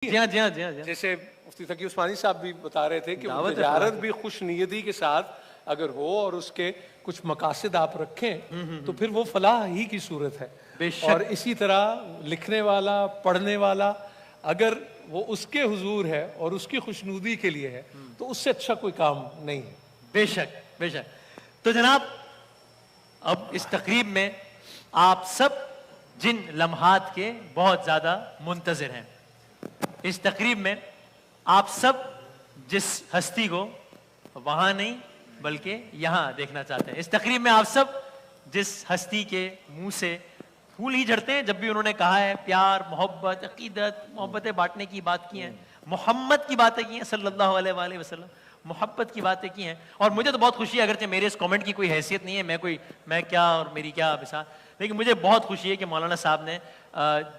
جی ہاں جی ہاں جی ہاں جیسے مفتی تقی عثمانی صاحب بھی بتا رہے تھے کہ وہ تجارت بھی خوش نیتی کے ساتھ اگر ہو اور اس کے کچھ مقاصد آپ رکھیں تو پھر وہ فلاح ہی کی صورت ہے. اور اسی طرح لکھنے والا پڑھنے والا اگر وہ اس کے حضور ہے اور اس کی خوشنودی کے لیے ہے تو اس سے اچھا کوئی کام نہیں ہے. بے شک بے شک. تو جناب اب اس تقریب میں آپ سب جن لمحات کے بہت زیادہ منتظر ہیں، اس تقریب میں آپ سب جس ہستی کو وہاں نہیں بلکہ یہاں دیکھنا چاہتے ہیں، اس تقریب میں آپ سب جس ہستی کے منہ سے پھول ہی جھڑتے ہیں جب بھی انہوں نے کہا ہے پیار محبت عقیدت محبتیں بانٹنے کی بات کی ہیں، محمد کی باتیں کی ہیں صلی اللہ علیہ وآلہ وسلم، محبت کی باتیں کی ہیں. اور مجھے تو بہت خوشی ہے، اگرچہ میرے اس کامنٹ کی کوئی حیثیت نہیں ہے، میں کیا اور میری کیا مثال، لیکن مجھے بہت خوشی ہے کہ مولانا صاحب نے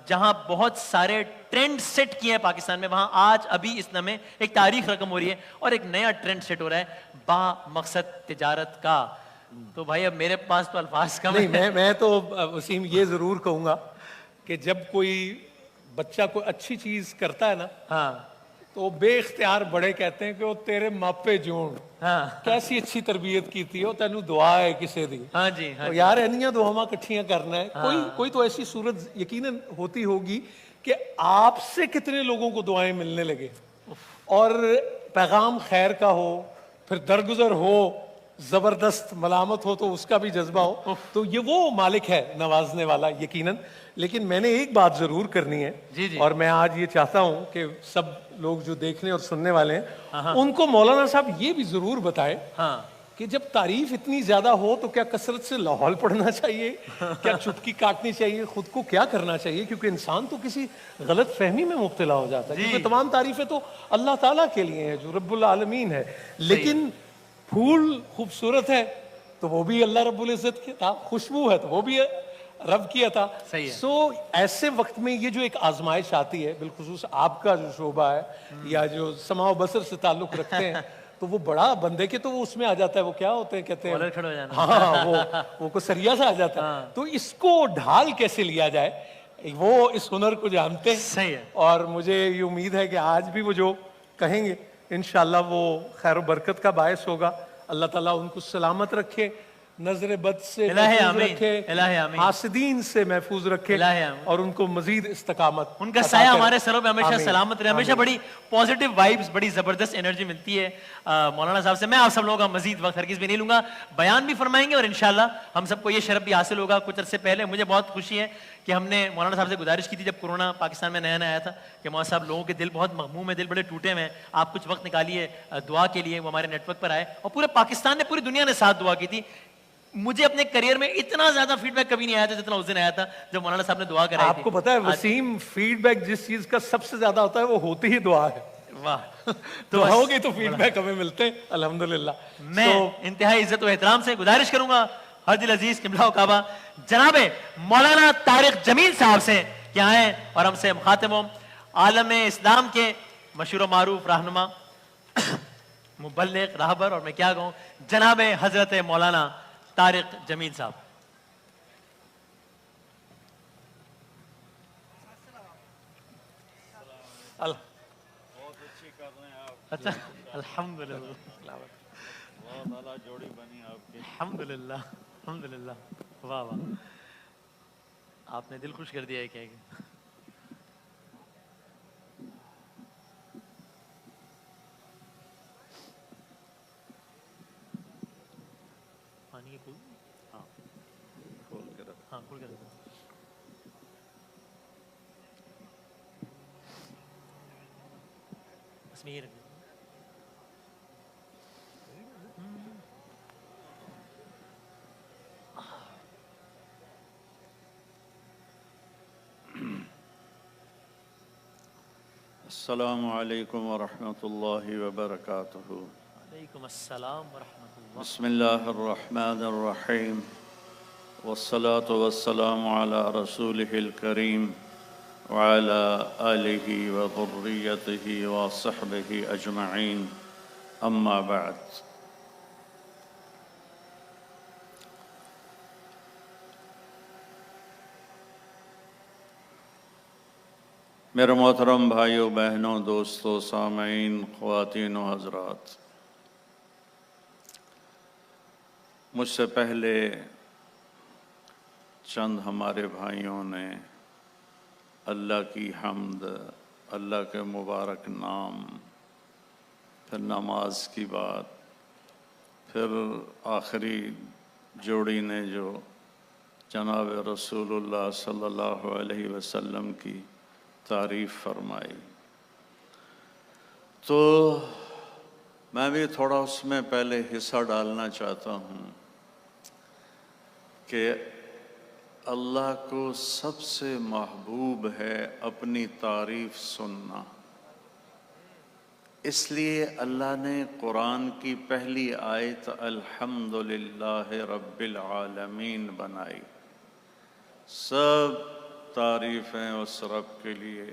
جہاں بہت سارے ٹرینڈ سیٹ کیے ہیں پاکستان میں، وہاں آج ابھی اس نامے ایک تاریخ رقم ہو رہی ہے اور ایک نیا ٹرینڈ سیٹ ہو رہا ہے با مقصد تجارت کا. تو بھائی اب میرے پاس تو الفاظ کم ہیں. نہیں، میں تو وسیم یہ ضرور کہوں گا کہ جب کوئی بچہ کوئی اچھی چیز کرتا ہے نا ہاں تو بے اختیار بڑے کہتے ہیں کہ وہ تیرے ماپے جون کیسی اچھی تربیت کی تھی وہ تینوں دعا ہے کسے دی. ہاں جی ہاں یار اینیاں دعاواں کٹھیاں کرنا ہے. کوئی تو ایسی صورت یقیناً ہوتی ہوگی کہ آپ سے کتنے لوگوں کو دعائیں ملنے لگے اور پیغام خیر کا ہو، پھر درگزر ہو، زبردست ملامت ہو تو اس کا بھی جذبہ ہو، تو یہ وہ مالک ہے نوازنے والا یقیناً. لیکن میں نے ایک بات ضرور کرنی ہے اور میں آج یہ چاہتا ہوں کہ سب لوگ جو دیکھنے اور سننے والے ہیں ان کو مولانا صاحب یہ بھی ضرور بتائے کہ جب تعریف اتنی زیادہ ہو تو کیا کثرت سے لاہور پڑھنا چاہیے، کیا چٹکی کاٹنی چاہیے، خود کو کیا کرنا چاہیے، کیونکہ انسان تو کسی غلط فہمی میں مبتلا ہو جاتا ہے. کیونکہ تمام تعریفیں تو اللہ تعالیٰ کے لیے ہیں جو رب العالمین ہے. لیکن پھول خوبصورت ہے تو وہ بھی اللہ رب العزت کیا تھا، خوشبو ہے تو وہ بھی رب کیا تھا. سو ایسے وقت میں یہ جو ایک آزمائش آتی ہے، بالخصوص آپ کا جو شعبہ ہے یا جو سماع و بصر سے تعلق رکھتے ہیں تو وہ بڑا بندے کے تو وہ اس میں آ جاتا ہے، وہ کیا ہوتے ہیں کہتے ہیں ہاں وہ کو سریا سے آ جاتا ہے. تو اس کو ڈھال کیسے لیا جائے وہ اس ہنر کو جانتے ہیں اور مجھے یہ امید ہے کہ آج بھی وہ جو کہیں گے انشاءاللہ وہ خیر و برکت کا باعث ہوگا. اللہ تعالیٰ ان کو سلامت رکھے، نظر بد سے محفوظ رکھے، حاسدین سے محفوظ رکھے اور ان کو مزید استقامت، ان کا سایہ ہمارے سروں پہ ہمیشہ سلامت رہے. ہمیشہ بڑی پازیٹیو وائبز، بڑی زبردست انرجی ملتی ہے مولانا صاحب سے. میں آپ سب لوگوں کا مزید وقت ہرگز بھی نہیں لوں گا، بیان بھی فرمائیں گے اور انشاءاللہ ہم سب کو یہ شرف بھی حاصل ہوگا. کچھ عرصے پہلے مجھے بہت خوشی ہے کہ ہم نے مولانا صاحب سے گزارش کی تھی جب کورونا پاکستان میں نیا نیا آیا تھا کہ مولانا صاحب لوگوں کے دل بہت مغموم ہیں، دل بڑے ٹوٹے ہوئے ہیں، آپ کچھ وقت نکالیے دعا کے لیے. وہ ہمارے نیٹ ورک پر آئے اور پورے پاکستان نے، پوری دنیا نے ساتھ دعا کی تھی. مجھے اپنے کریئر میں اتنا زیادہ فیڈ بیک کبھی نہیں آیا تھا جتنا اس دن آیا تھا جب مولانا صاحب نے دعا کرائی تھی. آپ کو پتا ہے وسیم، فیڈ بیک جس چیز کا سب سے زیادہ ہوتا ہے وہ ہوتی ہی دعا ہے. واہ، تو ہوگی تو فیڈ بیک ہمیں ملتے ہیں الحمدللہ. میں انتہائی عزت و احترام سے گزارش کروں گا حج العزیز قبلہ و کعبہ جناب مولانا طارق جمیل صاحب سے کہ آئیں اور ہم سے مخاطب ہوں. عالم اسلام کے مشہور و معروف رہنما، مبلغ، راہبر اور میں کیا کہوں، جناب حضرت مولانا طارق جمیل صاحب. بہت اچھی کر رہے ہیں آپ. اچھا الحمدللہ، اللہ تعالیٰ جوڑی بنی آپ کی. الحمدللہ الحمدللہ. واہ واہ، آپ نے دل خوش کر دیا ہے کیا کہ پانی کھول کے رکھو. ہاں کھول کے رکھو. اس میں یہ رکھ. السلام علیکم ورحمۃ اللہ وبرکاتہ. وعلیکم السلام ورحمۃ اللہ. بسم اللہ الرحمن الرحیم والصلاة والسلام علی رسولہ الکریم وعلی آلہ وذریتہ وصحبہ اجمعین. اما بعد. میرے محترم بھائیوں بہنوں دوستوں سامعین خواتین و حضرات، مجھ سے پہلے چند ہمارے بھائیوں نے اللہ کی حمد، اللہ کے مبارک نام، پھر نماز کی بات، پھر آخری جوڑی نے جو جناب رسول اللہ صلی اللہ علیہ وسلم کی تعریف فرمائی، تو میں بھی تھوڑا اس میں پہلے حصہ ڈالنا چاہتا ہوں کہ اللہ کو سب سے محبوب ہے اپنی تعریف سننا، اس لیے اللہ نے قرآن کی پہلی آیت الحمدللہ رب العالمین بنائی۔ سب تعریفیں اس رب کے لیے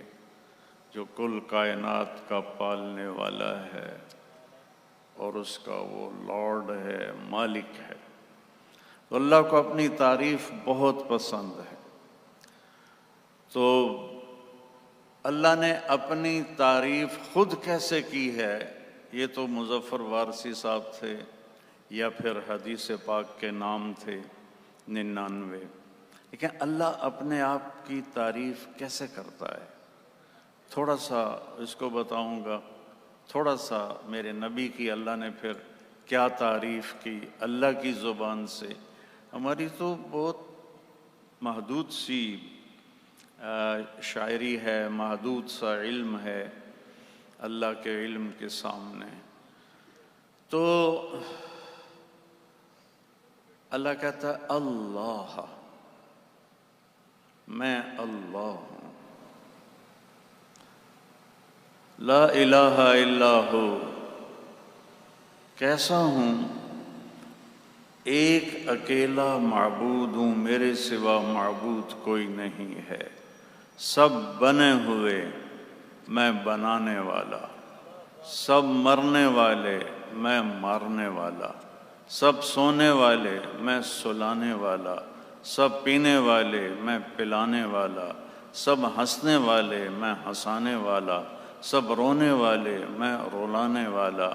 جو کل کائنات کا پالنے والا ہے اور اس کا وہ لارڈ ہے، مالک ہے۔ تو اللہ کو اپنی تعریف بہت پسند ہے۔ تو اللہ نے اپنی تعریف خود کیسے کی ہے، یہ تو مظفر وارثی صاحب تھے یا پھر حدیث پاک کے نام تھے 99، لیکن اللہ اپنے آپ کی تعریف کیسے کرتا ہے تھوڑا سا اس کو بتاؤں گا۔ تھوڑا سا میرے نبی کی اللہ نے پھر کیا تعریف کی اللہ کی زبان سے۔ ہماری تو بہت محدود سی شاعری ہے، محدود سا علم ہے اللہ کے علم کے سامنے۔ تو اللہ کہتا ہے اللہ، میں اللہ ہوں، لا الہ الا ہو، کیسا ہوں؟ ایک اکیلا معبود ہوں، میرے سوا معبود کوئی نہیں ہے۔ سب بنے ہوئے، میں بنانے والا، سب مرنے والے، میں مارنے والا، سب سونے والے، میں سلانے والا، سب پینے والے، میں پلانے والا، سب ہنسنے والے، میں ہنسانے والا، سب رونے والے، میں رلانے والا۔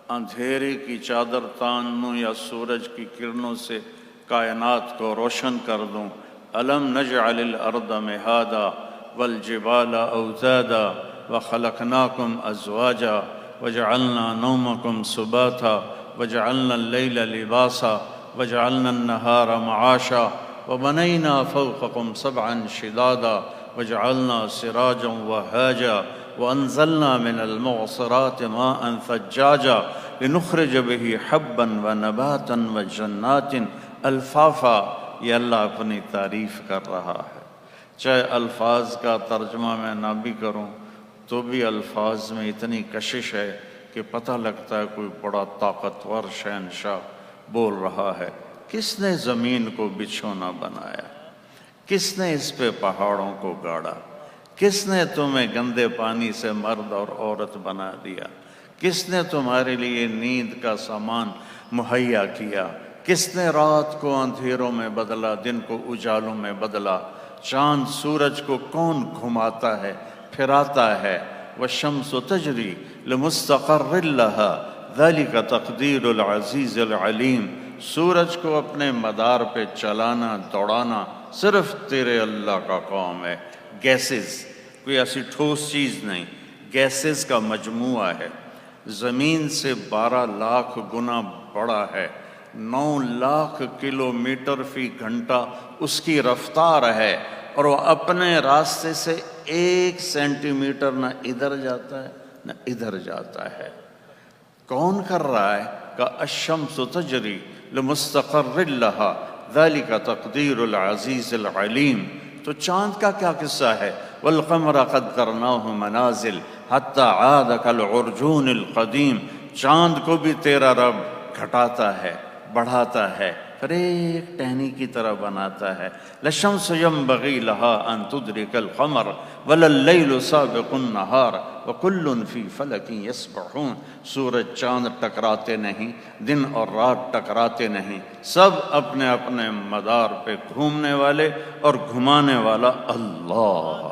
اندھیرے کی چادر تان دوں یا سورج کی کرنوں سے کائنات کو روشن کر دوں۔ الم نجعل الارض مہادا والجبال اوتادا وخلقناکم ازواجا وجعلنا نومکم سباتا وجعلنا اللیل لباسا وجعلنا النہار معاشا وبنینا فوقکم سبعا شدادا وجعلنا سراجا وہاجا وانزلنا من المعصرات ماء ثجاجا لنخرج به حبا ونباتا وجنات الفافا۔ یہ اللہ اپنی تعریف کر رہا ہے۔ چاہے الفاظ کا ترجمہ میں نہ بھی کروں تو بھی الفاظ میں اتنی کشش ہے کہ پتہ لگتا ہے کوئی بڑا طاقتور شہنشاہ بول رہا ہے۔ کس نے زمین کو بچھونا بنایا؟ کس نے اس پہ پہاڑوں کو گاڑا؟ کس نے تمہیں گندے پانی سے مرد اور عورت بنا دیا؟ کس نے تمہارے لیے نیند کا سامان مہیا کیا؟ کس نے رات کو اندھیروں میں بدلا، دن کو اجالوں میں بدلا؟ چاند سورج کو کون گھماتا ہے، پھراتا ہے؟ والشمس تجری لمستقر لها ذلك تقدیر العزیز العلیم۔ سورج کو اپنے مدار پہ چلانا، دوڑانا صرف تیرے اللہ کا کام ہے۔ گیسز کوئی ایسی ٹھوس چیز نہیں، گیسز کا مجموعہ ہے، زمین سے 12 لاکھ گنا بڑا ہے، 9 لاکھ کلومیٹر فی گھنٹہ اس کی رفتار ہے، اور وہ اپنے راستے سے 1 سینٹی میٹر نہ ادھر جاتا ہے نہ ادھر جاتا ہے۔ کون کر رہا ہے؟ کہ الشمس تجری لمستقر لها ذلك تقدیر العزیز العلیم۔ تو چاند کا کیا قصہ ہے؟ والقمر قدرناه منازل حتى عاد كالعرجون القدیم۔ چاند کو بھی تیرا رب گھٹاتا ہے، بڑھاتا ہے، پھر ایک ٹہنی کی طرح بناتا ہے۔ للشمس ينبغي لها ان تدرك القمر ولا الليل سابق النهار وكل في فلك يسبحون۔ سورج چاند ٹکراتے نہیں، دن اور رات ٹکراتے نہیں، سب اپنے اپنے مدار پہ گھومنے والے، اور گھمانے والا اللہ۔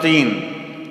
3,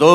2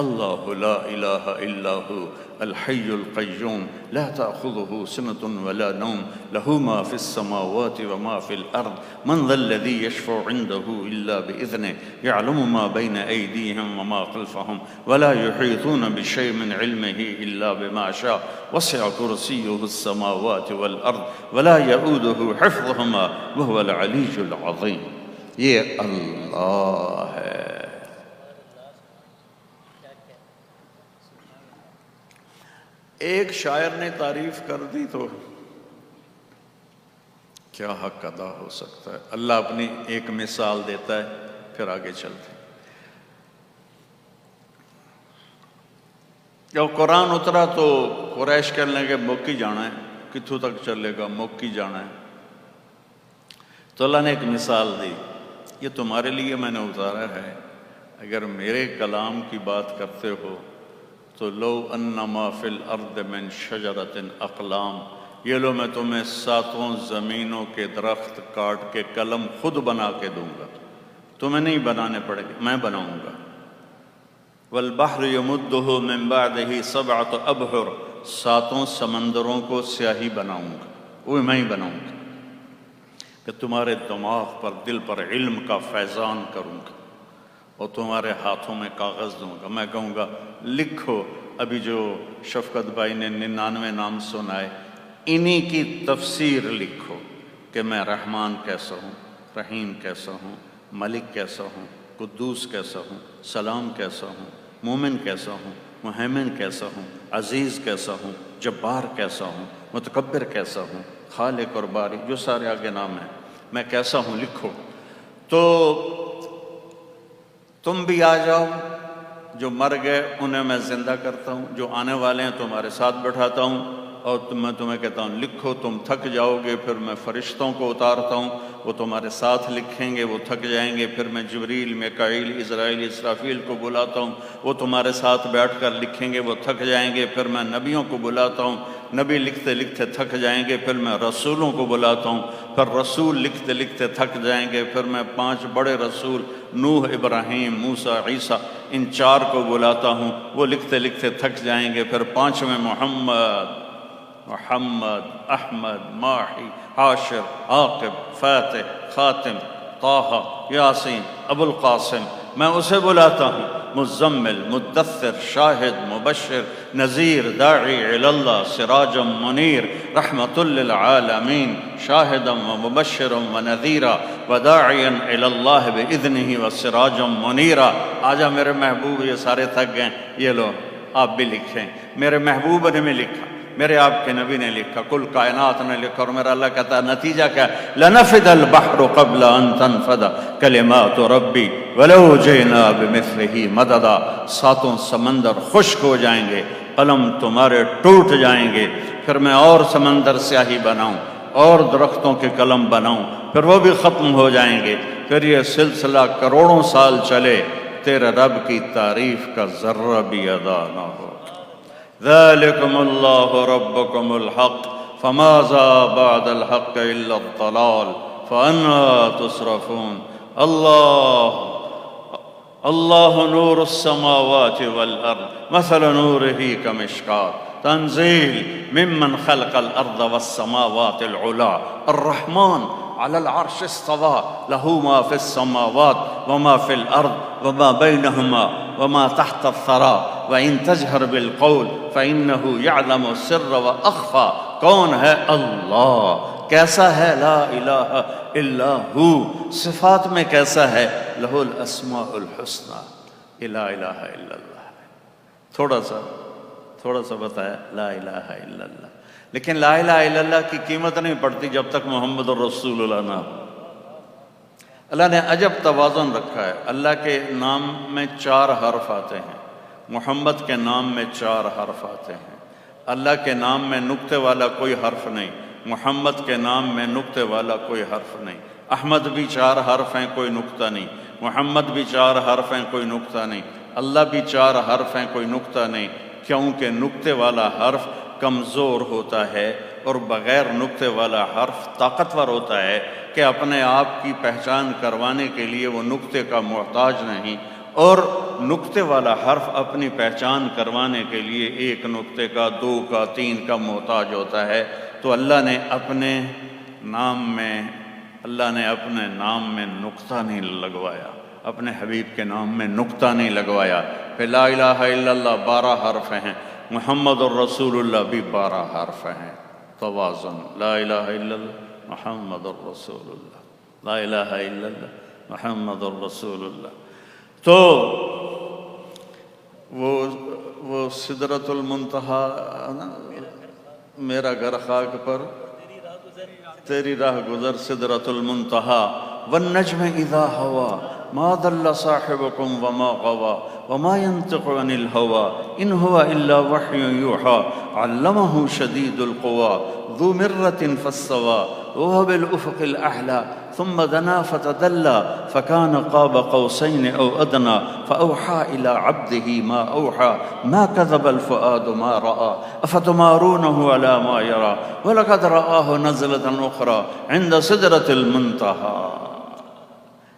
اللہ لا الہ الا هو الحی القیوم لا تأخذه سنة ولا نوم له ما في السماوات وما في الأرض من ذا الذي يشفع عنده إلا بإذنه يعلم ما بين أيديهم وما خلفهم ولا يحيطون بشيء من علمه إلا بما شاء وسع كرسيه السماوات والأرض ولا يؤوده حفظهما وهو العلي العظيم. یہ اللہ ہے. ایک شاعر نے تعریف کر دی تو کیا حق ادا ہو سکتا ہے. اللہ اپنی ایک مثال دیتا ہے پھر آگے چلتے ہیں. جب قرآن اترا تو قریش کہنے لگے موکی جانا ہے, کتھوں تک چلے گا, موکی جانا ہے. تو اللہ نے ایک مثال دی, یہ تمہارے لیے میں نے اتارا ہے, اگر میرے کلام کی بات کرتے ہو تو لو انما فی الارض من شجرۃ اقلام, یہ لو میں تمہیں 7 زمینوں کے درخت کاٹ کے قلم خود بنا کے دوں گا, تمہیں نہیں بنانے پڑے گا, میں بناؤں گا. والبحر یمدہ من بعدہ 7 ابحر, 7 سمندروں کو سیاہی بناؤں گا, وہ میں ہی بناؤں گا. کہ تمہارے دماغ پر, دل پر علم کا فیضان کروں گا اور تمہارے ہاتھوں میں کاغذ دوں گا. میں کہوں گا لکھو. ابھی جو شفقت بھائی نے 99 نام سنائے, انہی کی تفسیر لکھو کہ میں رحمان کیسا ہوں, رحیم کیسا ہوں, ملک کیسا ہوں, قدوس کیسا ہوں, سلام کیسا ہوں, مومن کیسا ہوں, مہیمن کیسا ہوں, عزیز کیسا ہوں, جبار کیسا ہوں, متکبر کیسا ہوں, خالق اور باری, جو سارے آگے نام ہیں, میں کیسا ہوں لکھو. تو تم بھی آ جاؤ, جو مر گئے انہیں میں زندہ کرتا ہوں, جو آنے والے ہیں تمہارے ساتھ بٹھاتا ہوں, اور میں تمہیں کہتا ہوں لکھو. تم تھک جاؤ گے, پھر میں فرشتوں کو اتارتا ہوں, وہ تمہارے ساتھ لکھیں گے, وہ تھک جائیں گے. پھر میں جبریل, میکائیل, اسرائیل, اسرافیل کو بلاتا ہوں, وہ تمہارے ساتھ بیٹھ کر لکھیں گے, وہ تھک جائیں گے. پھر میں نبیوں کو بلاتا ہوں, نبی لکھتے لکھتے تھک جائیں گے. پھر میں رسولوں کو بلاتا ہوں, پھر رسول لکھتے لکھتے تھک جائیں گے. پھر میں 5 بڑے رسول نوح, ابراہیم, موسیٰ, عیسیٰ, ان 4 کو بلاتا ہوں, وہ لکھتے لکھتے تھک جائیں گے. پھر 5ویں محمد, احمد, ماحی, حاشر, عاقب, فاتح, خاتم, طٰہٰ, یاسین, ابو القاسم, میں اسے بلاتا ہوں. مزمل, مدثر, شاہد, مبشر, نذیر, داعی اللہ, سراج منیر, رحمت للعالمین, شاہدا ومبشرا ونذیرا وداعیا الی اللہ باذنہ وسراجا منیرا. آجا میرے محبوب, یہ سارے تھک گئے, یہ لو آپ بھی لکھیں. میرے محبوب نے بھی لکھا, میرے آپ کے نبی نے لکھا, کل کائنات نے لکھا, اور میرا اللہ کہتا ہے نتیجہ کیا ہے؟ لنفد البحر قبل ان تنفد کلمات ربی ولو جئنا بمثلہ مددا. 7 سمندر خشک ہو جائیں گے, قلم تمہارے ٹوٹ جائیں گے. پھر میں اور سمندر سیاہی بناؤں, اور درختوں کے قلم بناؤں, پھر وہ بھی ختم ہو جائیں گے. پھر یہ سلسلہ کروڑوں سال چلے, تیرے رب کی تعریف کا ذرہ بھی ادا نہ ہو. ذالکم اللہ ربکم الحق فماذا بعد الحق الا الضلال فانا تصرفون. اللہ نور السماوات والارض مثل نورہ کمشکاۃ تنزیل ممن خلق الارض والسماوات العلا الرحمن على العرش استوى له ما في السماوات وما في الارض وما بينهما وما تحت الثرى وإن تجهر بالقول فإنه يعلم السر وأخفى. کون ہے اللہ, کیسا ہے لا الہ الا ہو, صفات میں کیسا ہے لہ الاسماء الحسنى, لا الہ الا اللہ. تھوڑا سا بتایا لا الہ الا اللہ, لیکن لا الہ الا اللہ کی قیمت نہیں پڑتی جب تک محمد الرسول اللہ نہ ہو. اللہ نے عجب توازن رکھا ہے. اللہ کے نام میں 4 حرف آتے ہیں, محمد کے نام میں 4 حرف آتے ہیں. اللہ کے نام میں نقطے والا کوئی حرف نہیں, محمد کے نام میں نقطے والا کوئی حرف نہیں. احمد بھی 4 حرف ہیں, کوئی نقطہ نہیں. محمد بھی 4 حرف ہیں, کوئی نقطہ نہیں. اللہ بھی 4 حرف ہیں, کوئی نقطہ نہیں. کیونکہ نقطے والا حرف کمزور ہوتا ہے اور بغیر نقطے والا حرف طاقتور ہوتا ہے کہ اپنے آپ کی پہچان کروانے کے لیے وہ نقطے کا محتاج نہیں. اور نقطے والا حرف اپنی پہچان کروانے کے لیے ایک نقطے کا، دو کا، تین کا محتاج ہوتا ہے، تو اللہ نے اپنے نام میں نقطہ نہیں لگوایا، اپنے حبیب کے نام میں نقطہ نہیں لگوایا۔ پھر لا الہ الا اللہ 12 حرف ہیں، محمد الرسول اللہ بھی 12 حرف ہیں، توازن، لا الہ الا اللہ محمد الرسول اللہ، لا الہ الا اللہ محمد الرسول اللہ۔ تو وہ سدرۃ المنتہا، میرا گھر خاک پر تیری راہ گزر سدرۃ المنتہا، والنجم اذا ہوا ما ضل صاحبكم وما غوى وما ينطق عن الهوى ان هو الا وحي يوحى علمه شديد القوى ذو مرة فاستوى وهو بالأفق الأعلى ثم دنا فتدلى فكان قاب قوسين أو أدنى فأوحى إلى عبده ما أوحى ما كذب الفؤاد ما رأى أفتمارونه على ما يرى ولقد رآه نزلة أخرى عند سدرة المنتهى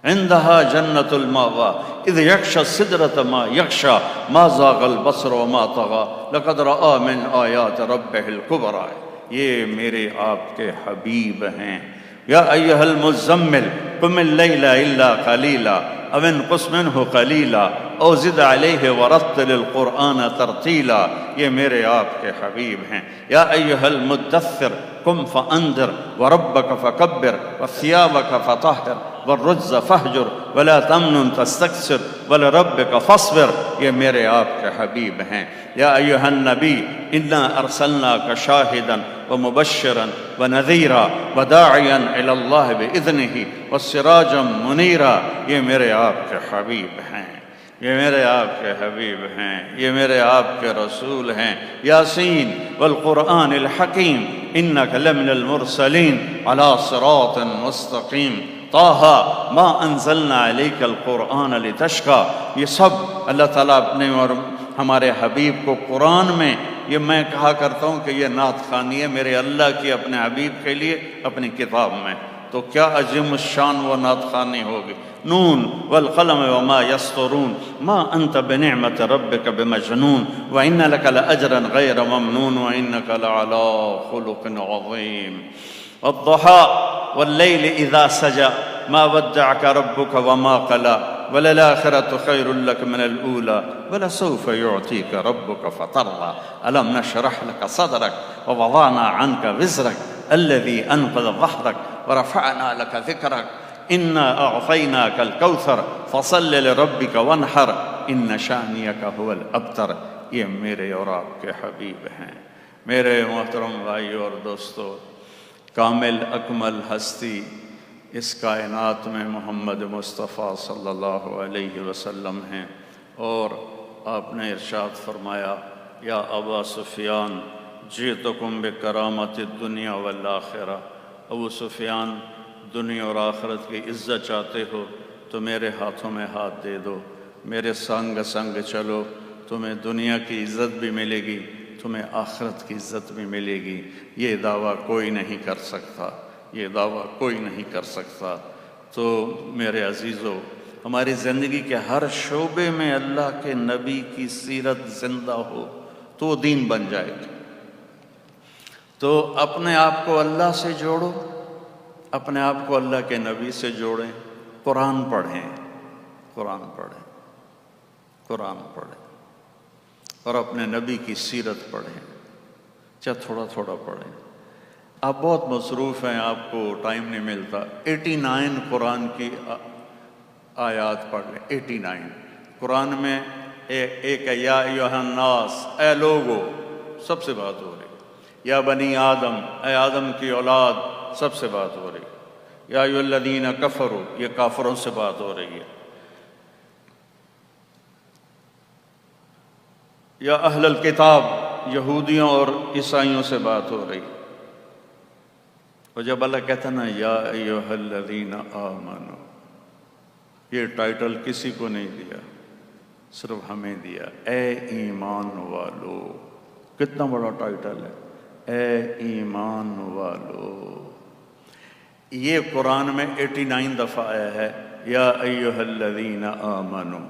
عندها جنة المأوى إذ يغشى السدرة ما يغشى ما زاغ البصر وما طغى لقد رأى من آيات ربه الكبرى۔ یہ میرے آپ کے حبیب ہیں۔ یا ایھا المزمل قم اللیل الا قلیلا او انقص منہ قلیلا او زد علیہ ورتل القرآن ترتیلا، یہ میرے آپ کے حبیب ہیں۔ یا ایھا المدثر قم فانذر وربک فکبر وثیابک فطہر والرجز فہجر ولا تمنن تستکثر ولربک فاصبر، یہ میرے آپ کے حبیب ہیں۔ یا ایھا النبی انا ارسلناک شاہدا ومبشرا ونذیرا وداعیا الی اللہ باذنہ وسراجا منیرا، یہ میرے آپ کے حبیب ہیں، یہ میرے آپ کے حبیب ہیں، یہ میرے آپ کے رسول ہیں۔ یاسین والقرآن الحکیم انک لمن المرسلین علی صراط مستقیم طٰہٰ ما انزلنا علیک القرآن لتشقیٰ، یہ سب اللہ تعالیٰ اپنے اور ہمارے حبیب کو قرآن میں، یہ میں کہا کرتا ہوں کہ یہ نعت خوانی ہے میرے اللہ کی اپنے حبیب کے لیے اپنی کتاب میں، تو کیا عظیم الشان وہ نعت خوانی ہوگی۔ نون والقلم وما يسطرون ما انت بنعمت ربک بمجنون وان لک لاجرا غیر ممنون وانک لعلی خلق عظیم۔ والضحى واللیل اذا سجى ما ودعك ربك وما قلى وللآخرة خير لك من الأولى ولسوف يعطيك ربك فترضى ألم نشرح لك صدرك ووضعنا عنك وزرك الذي أنقض ظهرك ورفعنا لك ذكرك إنا أعطيناك الكوثر فصل لربك وانحر إن شانئك هو الأبتر۔ یہ میرے اور آپ کے حبیب ہیں۔ میرے محترم بھائیو اور دوستو، کامل اکمل ہستی اس کائنات میں محمد مصطفیٰ صلی اللہ علیہ وسلم ہیں، اور آپ نے ارشاد فرمایا یا ابا سفیان جئتکم بکرامت الدنیا والآخرہ، ابو سفیان دنیا اور آخرت کی عزت چاہتے ہو تو میرے ہاتھوں میں ہاتھ دے دو، میرے سنگ سنگ چلو، تمہیں دنیا کی عزت بھی ملے گی، تمہیں آخرت کی عزت بھی ملے گی۔ یہ دعویٰ کوئی نہیں کر سکتا، یہ دعویٰ کوئی نہیں کر سکتا۔ تو میرے عزیزو، ہماری زندگی کے ہر شعبے میں اللہ کے نبی کی سیرت زندہ ہو تو وہ دین بن جائے گا۔ تو اپنے آپ کو اللہ سے جوڑو، اپنے آپ کو اللہ کے نبی سے جوڑیں، قرآن پڑھیں، قرآن پڑھیں، قرآن پڑھیں، اور اپنے نبی کی سیرت پڑھیں، چاہے تھوڑا تھوڑا پڑھیں۔ آپ بہت مصروف ہیں، آپ کو ٹائم نہیں ملتا۔ 89 قرآن کی آیات پڑھ لیں، 89 قرآن میں ایک ہے یا ایھا الناس، اے لوگو، سب سے بات ہو رہی، یا بنی آدم، اے آدم کی اولاد، سب سے بات ہو رہی، یا ایھا الذین کفروا، یہ کافروں سے بات ہو رہی ہے، یا اہل الکتاب، یہودیوں اور عیسائیوں سے بات ہو رہی۔ اور جب اللہ کہتا نا یا ایھا الذین آمنوا، یہ ٹائٹل کسی کو نہیں دیا، صرف ہمیں دیا، اے ایمان والو۔ کتنا بڑا ٹائٹل ہے، اے ایمان والو۔ یہ قرآن میں 89 دفعہ آیا ہے یا ایھا الذین آمنوا،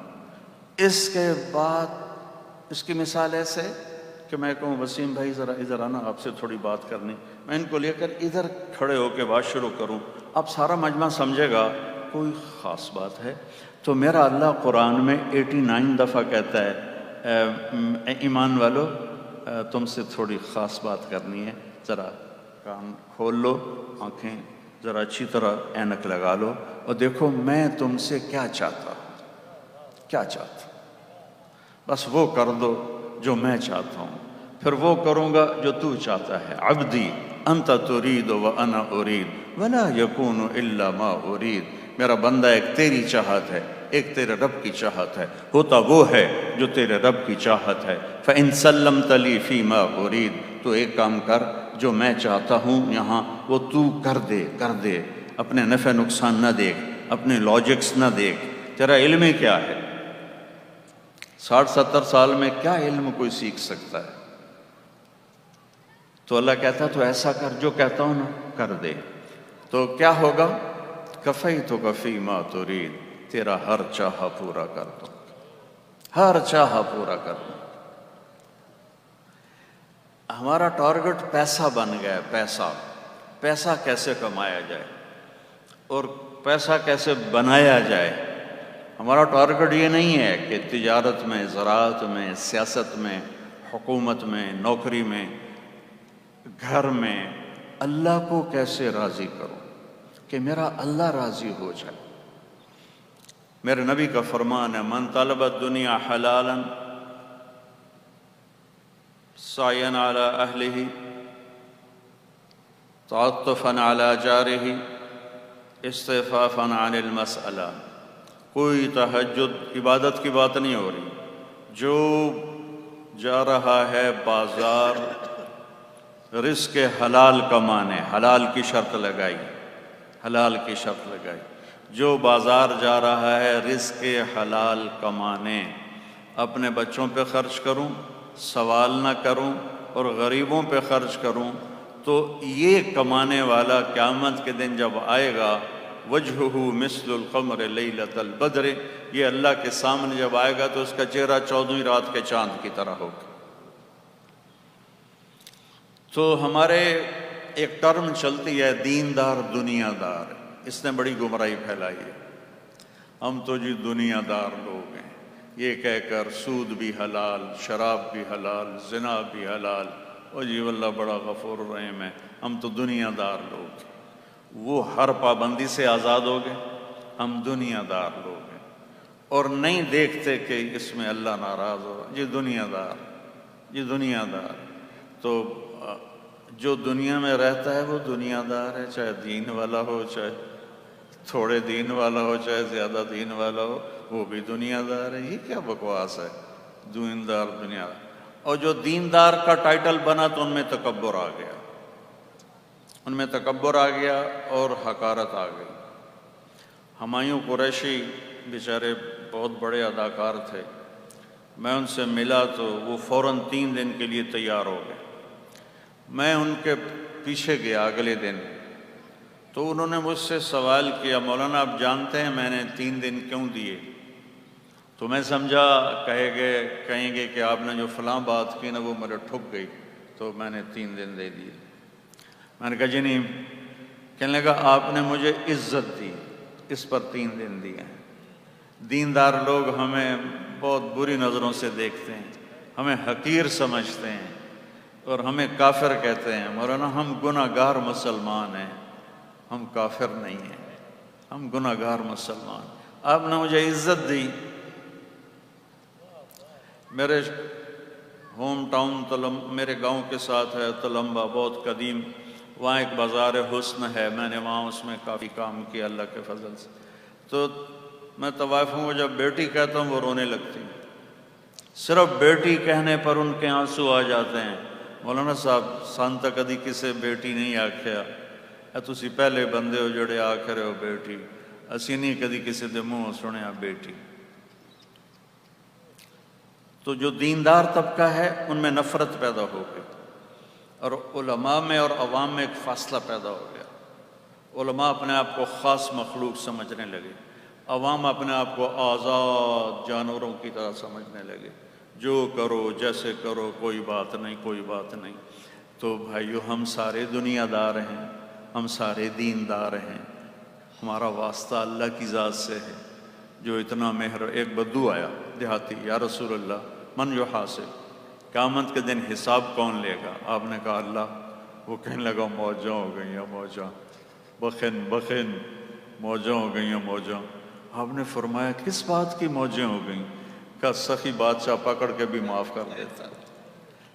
اس کے بعد اس کی مثال ایسے کہ میں کہوں وسیم بھائی ذرا ادھر آنا، آپ سے تھوڑی بات کرنی، میں ان کو لے کر ادھر کھڑے ہو کے بات شروع کروں، اب سارا مجمع سمجھے گا کوئی خاص بات ہے۔ تو میرا اللہ قرآن میں 89 دفعہ کہتا ہے ایمان والو تم سے تھوڑی خاص بات کرنی ہے، ذرا کان کھول لو، آنکھیں ذرا اچھی طرح اینک لگا لو اور دیکھو میں تم سے کیا چاہتا ہوں، کیا چاہتا ہوں، بس وہ کر دو جو میں چاہتا ہوں، پھر وہ کروں گا جو تو چاہتا ہے۔ عبدی انت ترید و انا ارید ولا یکون الا ما ارید، میرا بندہ ایک تیری چاہت ہے، ایک تیرے رب کی چاہت ہے، ہوتا وہ ہے جو تیرے رب کی چاہت ہے۔ فَإِن سَلَّمْتَ لِي فِي مَا أُرِيدُ، تو ایک کام کر، جو میں چاہتا ہوں یہاں وہ تو کر دے، اپنے نفع نقصان نہ دیکھ، اپنے لاجکس نہ دیکھ، تیرا علم ہی کیا ہے؟ 60-70 سال میں کیا علم کوئی سیکھ سکتا ہے؟ تو اللہ کہتا ہے تو ایسا کر جو کہتا ہوں نا کر دے، تو کیا ہوگا؟ کفیتک فی ما ترید، تیرا ہر چاہا پورا کر دو، ہر چاہا پورا کر دو۔ ہمارا ٹارگٹ پیسہ بن گیا، پیسہ کیسے کمایا جائے اور پیسہ کیسے بنایا جائے۔ ہمارا ٹارگٹ یہ نہیں ہے کہ تجارت میں، زراعت میں، سیاست میں، حکومت میں، نوکری میں، گھر میں اللہ کو کیسے راضی کروں کہ میرا اللہ راضی ہو جائے۔ میرے نبی کا فرمان ہے من طلب الدنیا حلالا سعیا علی اہلہ تعطفا علی جارہ استعفافا عن المسئلہ۔ کوئی تہجد عبادت کی بات نہیں ہو رہی، جو جا رہا ہے بازار رزق حلال کمانے، حلال کی شرط لگائی، حلال کی شرط لگائی، جو بازار جا رہا ہے رزق حلال کمانے، اپنے بچوں پہ خرچ کروں، سوال نہ کروں اور غریبوں پہ خرچ کروں، تو یہ کمانے والا قیامت کے دن جب آئے گا وجہہ مثل القمر لیلۃ البدر، یہ اللہ کے سامنے جب آئے گا تو اس کا چہرہ 14ویں رات کے چاند کی طرح ہوگا۔ تو ہمارے ایک ٹرم چلتی ہے دیندار دنیا دار، اس نے بڑی گمراہی پھیلائی ہے۔ ہم تو جی دنیا دار لوگ ہیں، یہ کہہ کر سود بھی حلال، شراب بھی حلال، زنا بھی حلال، اور جی واللہ بڑا غفور الرحیم ہے، ہم تو دنیا دار لوگ ہیں۔ وہ ہر پابندی سے آزاد ہو گئے، ہم دنیا دار لوگ ہیں، اور نہیں دیکھتے کہ اس میں اللہ ناراض ہو، یہ دنیا دار، یہ دنیا دار۔ تو جو دنیا میں رہتا ہے وہ دنیا دار ہے، چاہے دین والا ہو، چاہے تھوڑے دین والا ہو، چاہے زیادہ دین والا ہو، وہ بھی دنیا دار ہے۔ یہ کیا بکواس ہے، دیندار دنیا دار۔ اور جو دیندار کا ٹائٹل بنا تو ان میں تکبر آ گیا، ان میں تکبر آ گیا اور حقارت آ گئی۔ ہمایوں قریشی بیچارے بہت بڑے اداکار تھے، میں ان سے ملا تو وہ فوراً 3 دن کے لیے تیار ہو گئے۔ میں ان کے پیچھے گیا اگلے دن، تو انہوں نے مجھ سے سوال کیا مولانا آپ جانتے ہیں میں نے 3 دن کیوں دیے؟ تو میں سمجھا کہیں گے کہ آپ نے جو فلاں بات کی نا وہ میرے ٹھک گئی، تو میں نے 3 دن دے دیے۔ میں نے کہا جی نہیں، کہنے لگا آپ نے مجھے عزت دی، اس پر 3 دن دیے ہیں۔ دیندار لوگ ہمیں بہت بری نظروں سے دیکھتے ہیں، ہمیں حقیر سمجھتے ہیں اور ہمیں کافر کہتے ہیں۔ مولانا ہم گناہ گار مسلمان ہیں، ہم کافر نہیں ہیں، ہم گناہ گار مسلمان۔ آپ نے مجھے عزت دی۔ میرے ہوم ٹاؤن میرے گاؤں کے ساتھ ہے تلمبا، بہت قدیم، وہاں ایک بازار حسن ہے، میں نے وہاں اس میں کافی کام کیا اللہ کے فضل سے۔ تو میں طوائفوں کو جب بیٹی کہتا ہوں وہ رونے لگتی ہیں، صرف بیٹی کہنے پر ان کے آنسو آ جاتے ہیں۔ مولانا صاحب سان تا کدی کسے بیٹی نہیں آکھیا، تسی پہلے بندے ہو جڑے آکھ رہے ہو بیٹی، اسی نہیں کدی کسی دے منہ سنیا بیٹی۔ تو جو دیندار طبقہ ہے ان میں نفرت پیدا ہو گئی، اور علماء میں اور عوام میں ایک فاصلہ پیدا ہو گیا۔ علماء اپنے آپ کو خاص مخلوق سمجھنے لگے، عوام اپنے آپ کو آزاد جانوروں کی طرح سمجھنے لگے، جو کرو جیسے کرو، کوئی بات نہیں، کوئی بات نہیں۔ تو بھائیو، ہم سارے دنیا دار ہیں، ہم سارے دیندار ہیں، ہمارا واسطہ اللہ کی ذات سے ہے جو اتنا مہر۔ ایک بدو آیا دیہاتی، یا رسول اللہ من یحاسب، قیامت کے دن حساب کون لے گا؟ آپ نے کہا اللہ۔ وہ کہنے لگا موجاں ہو گئی ہیں، موجاں، بخن بخن، موجاں ہو گئی ہیں، موجاں۔ آپ نے فرمایا کس بات کی موجیں ہو گئیں؟ کہا سخی بادشاہ پکڑ کے بھی معاف کر دیتا ہے،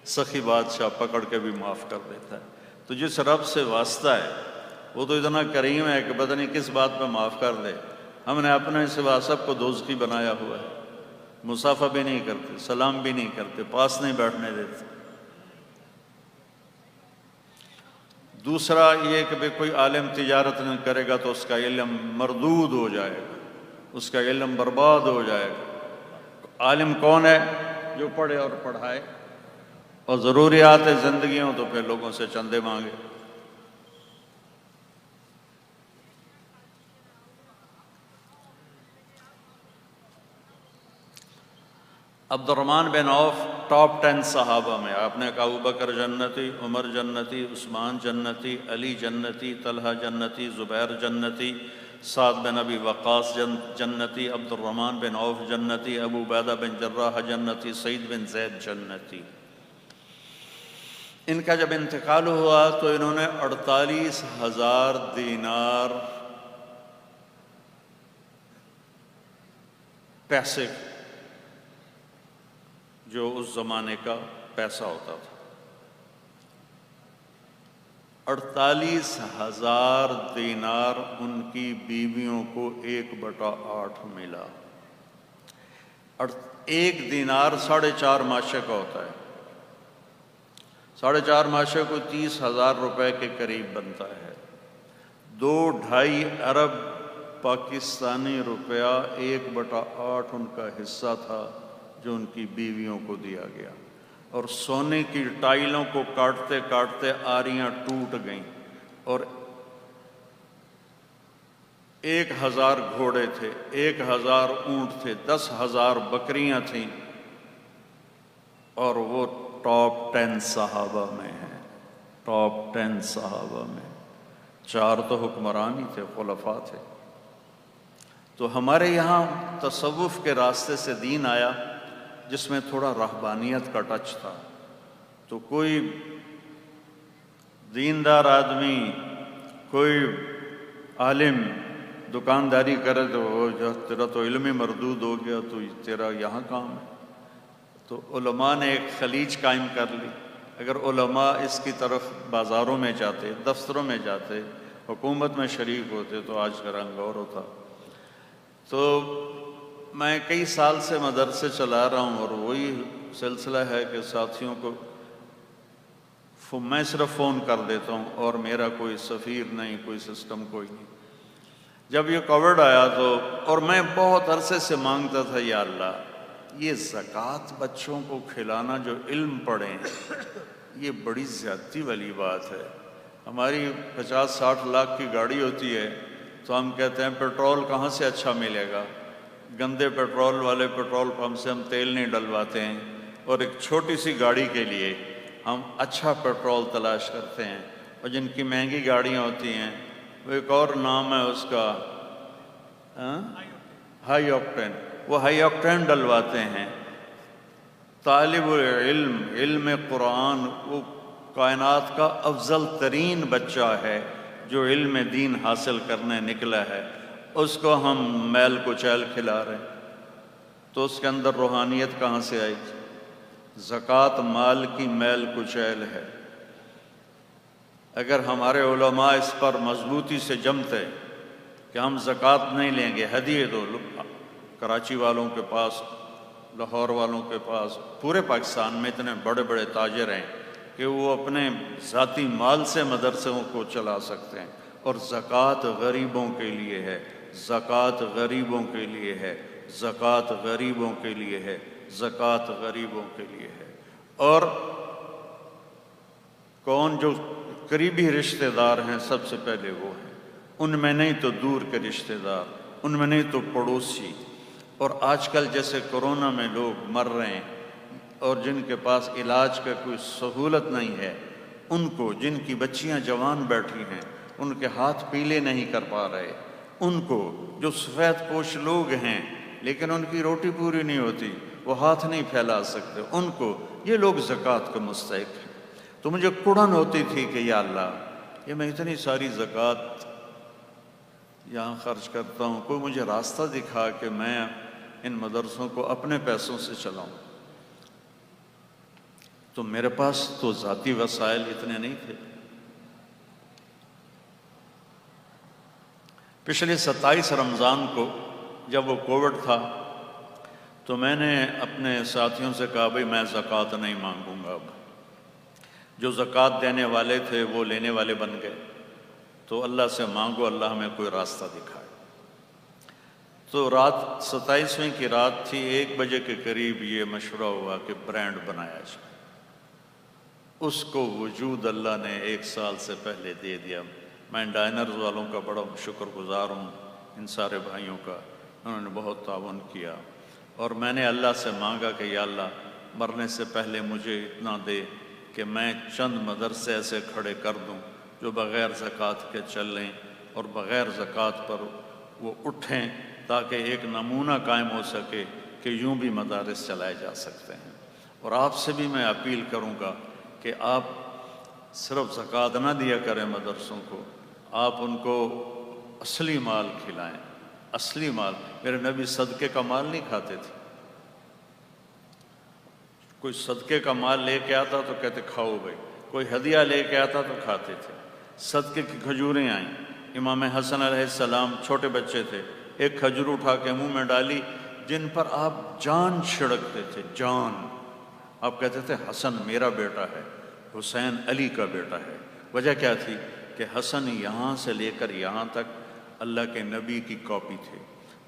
سخی بادشاہ پکڑ کے بھی معاف کر دیتا ہے۔ تو جس رب سے واسطہ ہے وہ تو اتنا کریم ہے کہ پتہ نہیں کس بات پہ معاف کر دے۔ ہم نے اپنے سوا سب کو دوزخی بنایا ہوا ہے، مصافحہ بھی نہیں کرتے، سلام بھی نہیں کرتے، پاس نہیں بیٹھنے دیتے۔ دوسرا یہ کہ کوئی عالم تجارت نہیں کرے گا تو اس کا علم مردود ہو جائے گا، اس کا علم برباد ہو جائے گا۔ عالم کون ہے؟ جو پڑھے اور پڑھائے، اور ضروریات زندگی ہوں تو پھر لوگوں سے چندے مانگے۔ عبد الرحمن بن عوف ٹاپ 10 صحابہ میں۔ آپ نے کہا ابوبکر جنتی، عمر جنتی، عثمان جنتی، علی جنتی، طلحہ جنتی، زبیر جنتی، سعد بن ابی وقاص جنتی، عبد الرحمن بن عوف جنتی، ابو عبیدہ بن جراح جنتی، سعید بن زید جنتی۔ ان کا جب انتقال ہوا تو انہوں نے 48,000 دینار پیسے، جو اس زمانے کا پیسہ ہوتا تھا، 48,000 دینار ان کی بیویوں کو 1/8 ملا۔ اور 1 دینار 4.5 ماشے کا ہوتا ہے، 4.5 ماشے کو 30,000 روپے کے قریب بنتا ہے۔ 2-2.5 ارب پاکستانی روپیہ 1/8 ان کا حصہ تھا جو ان کی بیویوں کو دیا گیا۔ اور سونے کی ٹائلوں کو کاٹتے کاٹتے آریاں ٹوٹ گئیں، اور 1,000 گھوڑے تھے، 1,000 اونٹ تھے، 10,000 بکریاں تھیں، اور وہ ٹاپ 10 صحابہ میں ہیں، ٹاپ 10 صحابہ میں۔ 4 تو حکمران ہی تھے، خلفاء تھے۔ تو ہمارے یہاں تصوف کے راستے سے دین آیا جس میں تھوڑا رہبانیت کا ٹچ تھا۔ تو کوئی دیندار آدمی، کوئی عالم دکانداری کرے تو تیرا تو علم ہی مردود ہو گیا، تو تیرا یہاں کام ہے۔ تو علماء نے ایک خلیج قائم کر لی۔ اگر علماء اس کی طرف بازاروں میں جاتے، دفتروں میں جاتے، حکومت میں شریک ہوتے تو آج کا رنگ اور ہوتا۔ تو میں کئی سال سے مدرسے چلا رہا ہوں، اور وہی سلسلہ ہے کہ ساتھیوں کو میں صرف فون کر دیتا ہوں، اور میرا کوئی سفیر نہیں، کوئی سسٹم کوئی نہیں۔ جب یہ کووڈ آیا تو، اور میں بہت عرصے سے مانگتا تھا، یا اللہ یہ زکوٰۃ بچوں کو کھلانا جو علم پڑھیں، یہ بڑی زیادتی والی بات ہے۔ ہماری 50-60 لاکھ کی گاڑی ہوتی ہے تو ہم کہتے ہیں پیٹرول کہاں سے اچھا ملے گا، گندے پیٹرول والے پیٹرول پمپ سے ہم تیل نہیں ڈلواتے ہیں، اور ایک چھوٹی سی گاڑی کے لیے ہم اچھا پیٹرول تلاش کرتے ہیں۔ اور جن کی مہنگی گاڑیاں ہوتی ہیں، وہ ایک اور نام ہے اس کا، ہائی آکٹین، وہ ہائی آکٹین ڈلواتے ہیں۔ طالب علم، علم قرآن، وہ کائنات کا افضل ترین بچہ ہے جو علم دین حاصل کرنے نکلا ہے، اس کو ہم میل کچیل کھلا رہے ہیں، تو اس کے اندر روحانیت کہاں سے آئی؟ زکوٰۃ مال کی میل کچیل ہے۔ اگر ہمارے علماء اس پر مضبوطی سے جمتے کہ ہم زکوٰۃ نہیں لیں گے، ہدیے دو، کراچی والوں کے پاس، لاہور والوں کے پاس، پورے پاکستان میں اتنے بڑے بڑے تاجر ہیں کہ وہ اپنے ذاتی مال سے مدرسوں کو چلا سکتے ہیں، اور زکوٰۃ غریبوں کے لیے ہے، زکوٰۃ غریبوں کے لیے ہے، زکوٰۃ غریبوں کے لیے ہے، زکوٰۃ غریبوں کے لیے ہے۔ اور کون جو قریبی رشتہ دار ہیں سب سے پہلے وہ ہیں، ان میں نہیں تو دور کے رشتہ دار، ان میں نہیں تو پڑوسی. اور آج کل جیسے کورونا میں لوگ مر رہے ہیں اور جن کے پاس علاج کا کوئی سہولت نہیں ہے، ان کو، جن کی بچیاں جوان بیٹھی ہیں، ان کے ہاتھ پیلے نہیں کر پا رہے، ان کو، جو سفید پوش لوگ ہیں لیکن ان کی روٹی پوری نہیں ہوتی، وہ ہاتھ نہیں پھیلا سکتے، ان کو، یہ لوگ زکوٰۃ کے مستحق ہیں. تو مجھے کڑن ہوتی تھی کہ یا اللہ، یہ میں اتنی ساری زکوٰۃ یہاں خرچ کرتا ہوں، کوئی مجھے راستہ دکھا کہ میں ان مدرسوں کو اپنے پیسوں سے چلاؤں. تو میرے پاس تو ذاتی وسائل اتنے نہیں تھے. پچھلے 27 رمضان کو جب وہ کووڈ تھا تو میں نے اپنے ساتھیوں سے کہا بھئی میں زکوٰۃ نہیں مانگوں گا. اب جو زکوٰۃ دینے والے تھے وہ لینے والے بن گئے، تو اللہ سے مانگو اللہ ہمیں کوئی راستہ دکھائے. تو رات 27ویں کی رات تھی، 1 بجے کے قریب یہ مشورہ ہوا کہ برانڈ بنایا جائے. اس کو وجود اللہ نے 1 سال سے پہلے دے دیا. میں ڈائنرز والوں کا بڑا شکر گزار ہوں، ان سارے بھائیوں کا، انہوں نے بہت تعاون کیا. اور میں نے اللہ سے مانگا کہ یا اللہ مرنے سے پہلے مجھے اتنا دے کہ میں چند مدرسے ایسے کھڑے کر دوں جو بغیر زکوٰۃ کے چلیں اور بغیر زکوٰۃ پر وہ اٹھیں، تاکہ ایک نمونہ قائم ہو سکے کہ یوں بھی مدارس چلائے جا سکتے ہیں. اور آپ سے بھی میں اپیل کروں گا کہ آپ صرف زکوٰۃ نہ دیا کریں مدرسوں کو، آپ ان کو اصلی مال کھلائیں. اصلی مال، میرے نبی صدقے کا مال نہیں کھاتے تھے. کوئی صدقے کا مال لے کے آتا تو کہتے کھاؤ بھائی، کوئی ہدیہ لے کے آتا تو کھاتے تھے. صدقے کی کھجوریں آئیں، امام حسن علیہ السلام چھوٹے بچے تھے، ایک کھجور اٹھا کے منہ میں ڈالی جن پر آپ جان چھڑکتے تھے، جان. آپ کہتے تھے حسن میرا بیٹا ہے، حسین علی کا بیٹا ہے. وجہ کیا تھی کہ حسن یہاں سے لے کر یہاں تک اللہ کے نبی کی کاپی تھے،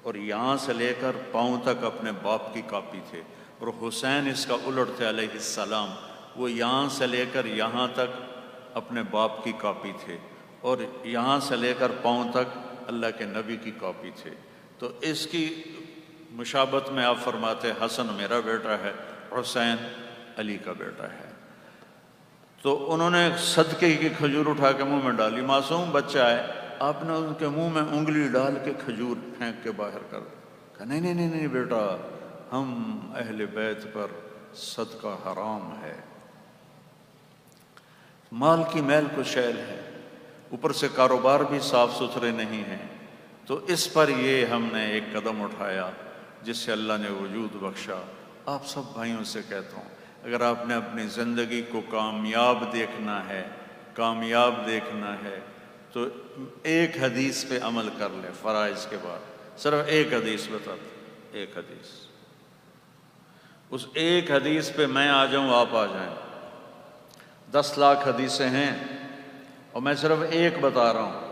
اور یہاں سے لے کر پاؤں تک اپنے باپ کی کاپی تھے. اور حسین اس کا الٹ تھے علیہ السلام، وہ یہاں سے لے کر یہاں تک اپنے باپ کی کاپی تھے، اور یہاں سے لے کر پاؤں تک اللہ کے نبی کی کاپی تھے. تو اس کی مشابہت میں آپ فرماتے حسن میرا بیٹا ہے، حسین علی کا بیٹا ہے. تو انہوں نے صدقے کی کھجور اٹھا کے منہ میں ڈالی. معصوم بچہ ہے، آپ نے ان کے منہ میں انگلی ڈال کے کھجور پھینک کے باہر کر کہا نہیں نہیں نہیں نہیں بیٹا، ہم اہل بیت پر صدقہ حرام ہے. مال کی میل کو شیل ہے، اوپر سے کاروبار بھی صاف ستھرے نہیں ہیں. تو اس پر یہ ہم نے ایک قدم اٹھایا جس سے اللہ نے وجود بخشا. آپ سب بھائیوں سے کہتا ہوں، اگر آپ نے اپنی زندگی کو کامیاب دیکھنا ہے، کامیاب دیکھنا ہے، تو ایک حدیث پہ عمل کر لیں. فرائض کے بعد صرف ایک حدیث بتاتے، ایک حدیث. اس ایک حدیث پہ میں آ جاؤں، آپ آ جائیں. 10 لاکھ حدیثیں ہیں اور میں صرف ایک بتا رہا ہوں.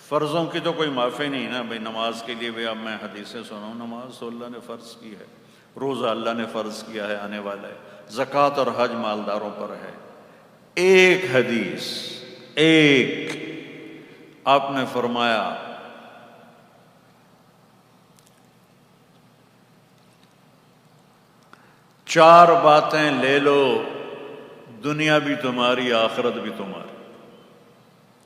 فرضوں کی تو کوئی معافی نہیں نا بھائی. نماز کے لیے بھی اب میں حدیثیں سناؤں؟ نماز تو اللہ نے فرض کی ہے، روزہ اللہ نے فرض کیا ہے، آنے والا ہے. زکوٰۃ اور حج مالداروں پر ہے. ایک حدیث، ایک، آپ نے فرمایا چار باتیں لے لو، دنیا بھی تمہاری آخرت بھی تمہاری.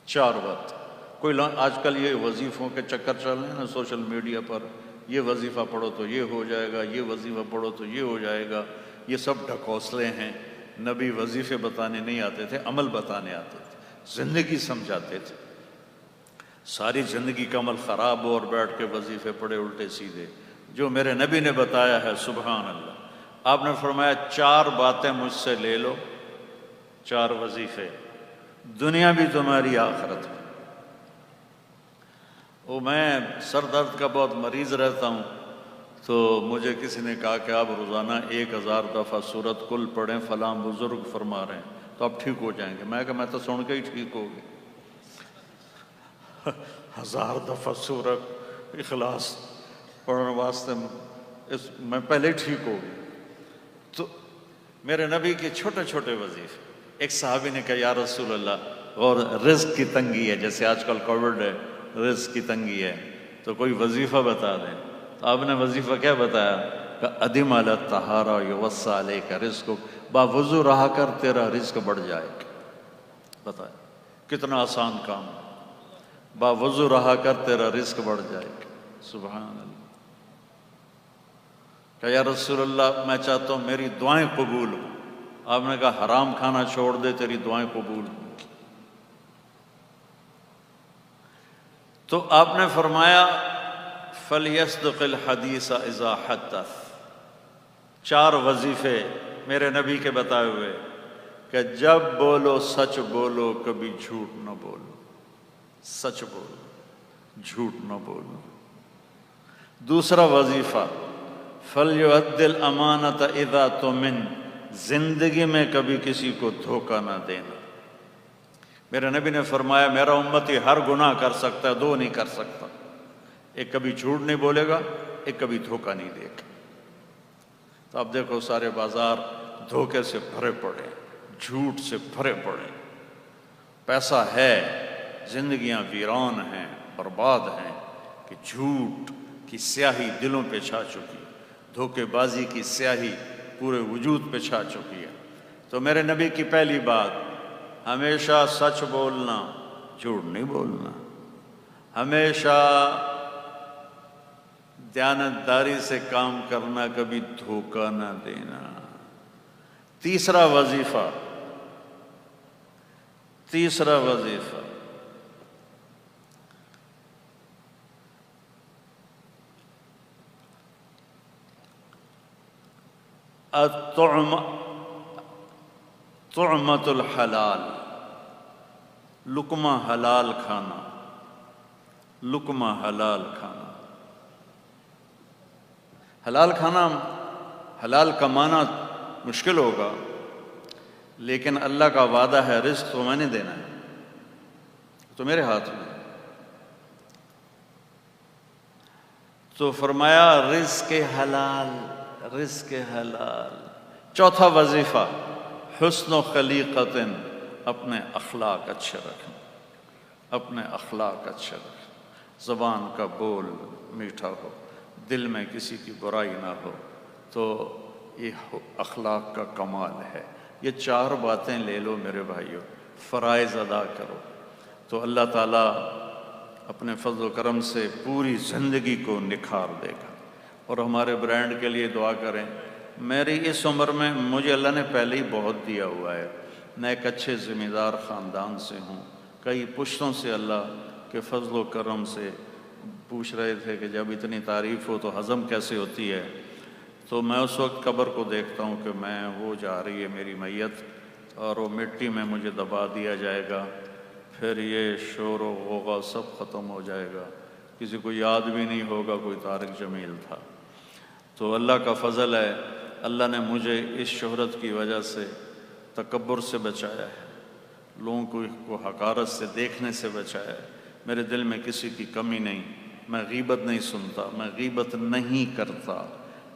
4 بات. کوئی آج کل یہ وظیفوں کے چکر چل رہے ہیں نا سوشل میڈیا پر، یہ وظیفہ پڑھو تو یہ ہو جائے گا، یہ وظیفہ پڑھو تو یہ ہو جائے گا. یہ سب ڈھکوسلے ہیں. نبی وظیفے بتانے نہیں آتے تھے، عمل بتانے آتے تھے، زندگی سمجھاتے تھے. ساری زندگی کا عمل خراب ہو اور بیٹھ کے وظیفے پڑھے الٹے سیدھے. جو میرے نبی نے بتایا ہے، سبحان اللہ. آپ نے فرمایا 4 باتیں مجھ سے لے لو، 4 وظیفے، دنیا بھی تمہاری آخرت بھی. میں سر درد کا بہت مریض رہتا ہوں، تو مجھے کسی نے کہا کہ آپ روزانہ 1000 دفعہ سورۃ کل پڑھیں، فلاں بزرگ فرما رہے ہیں تو آپ ٹھیک ہو جائیں گے. میں کہا میں تو سن کے ہی ٹھیک ہو گئی. 1000 دفعہ سورۃ اخلاص پڑھنے واسطے میں پہلے ہی ٹھیک ہو گئی. تو میرے نبی کے چھوٹے چھوٹے وظیفے. ایک صحابی نے کہا یا رسول اللہ، اور رزق کی تنگی ہے، جیسے آج کل کووڈ ہے، رزق کی تنگی ہے، تو کوئی وظیفہ بتا دیں. تو آپ نے وظیفہ کیا بتایا کہ ادم علی الطہارہ یوسع علیک رزق، باوضو رہا کر تیرا رزق بڑھ جائے گا. بتائیں کتنا آسان کام ہے، باوضو رہا کر تیرا رزق بڑھ جائے گا. سبحان اللہ. کہ یا رسول اللہ میں چاہتا ہوں میری دعائیں قبول ہوں. آپ نے کہا حرام کھانا چھوڑ دے تیری دعائیں قبول ہوں. تو آپ نے فرمایا فَلْيَصْدِقِ الْحَدِيثَ إِذَا حَدَّثَ. 4 وظیفے میرے نبی کے بتائے ہوئے کہ جب بولو سچ بولو، کبھی جھوٹ نہ بولو. سچ بولو، جھوٹ نہ بولو. دوسرا وظیفہ فَلْيُؤَدِّ الْأَمَانَةَ إِذَا تُؤْمِنَ. زندگی میں کبھی کسی کو دھوکہ نہ دینا. میرے نبی نے فرمایا میرا امتی ہر گناہ کر سکتا ہے، 2 نہیں کر سکتا. ایک کبھی جھوٹ نہیں بولے گا، ایک کبھی دھوکہ نہیں دے گا. تو اب دیکھو سارے بازار دھوکے سے بھرے پڑے، جھوٹ سے بھرے پڑے. پیسہ ہے، زندگیاں ویران ہیں، برباد ہیں کہ جھوٹ کی سیاہی دلوں پہ چھا چکی، دھوکے بازی کی سیاہی پورے وجود پہ چھا چکی ہے. تو میرے نبی کی پہلی بات، ہمیشہ سچ بولنا، جھوٹ نہیں بولنا. ہمیشہ دیانتداری سے کام کرنا، کبھی دھوکہ نہ دینا. تیسرا وظیفہ طعمۃ الحلال، لقمہ حلال کھانا. لقمہ حلال کھانا، حلال کھانا، حلال کمانا مشکل ہوگا، لیکن اللہ کا وعدہ ہے رزق تو میں نے دینا ہے، تو میرے ہاتھ میں. تو فرمایا رزق حلال، رزق حلال. چوتھا وظیفہ حسن و خلیقت، اپنے اخلاق اچھے رکھیں. اپنے اخلاق اچھے رکھیں. زبان کا بول میٹھا ہو، دل میں کسی کی برائی نہ ہو، تو یہ اخلاق کا کمال ہے. یہ 4 باتیں لے لو میرے بھائیوں، فرائض ادا کرو تو اللہ تعالیٰ اپنے فضل و کرم سے پوری زندگی کو نکھار دے گا. اور ہمارے برانڈ کے لیے دعا کریں. میری اس عمر میں مجھے اللہ نے پہلے ہی بہت دیا ہوا ہے. میں ایک اچھے ذمہ دار خاندان سے ہوں. کئی پشتوں سے اللہ کے فضل و کرم سے پوچھ رہے تھے کہ جب اتنی تعریف ہو تو ہضم کیسے ہوتی ہے. تو میں اس وقت قبر کو دیکھتا ہوں کہ میں وہ جا رہی ہے میری میت، اور وہ مٹی میں مجھے دبا دیا جائے گا. پھر یہ شور و غوغا سب ختم ہو جائے گا، کسی کو یاد بھی نہیں ہوگا کوئی طارق جمیل تھا. تو اللہ کا فضل ہے، اللہ نے مجھے اس شہرت کی وجہ سے تکبر سے بچایا ہے، لوگوں کو حقارت سے دیکھنے سے بچایا ہے. میرے دل میں کسی کی کمی نہیں. میں غیبت نہیں سنتا، میں غیبت نہیں کرتا،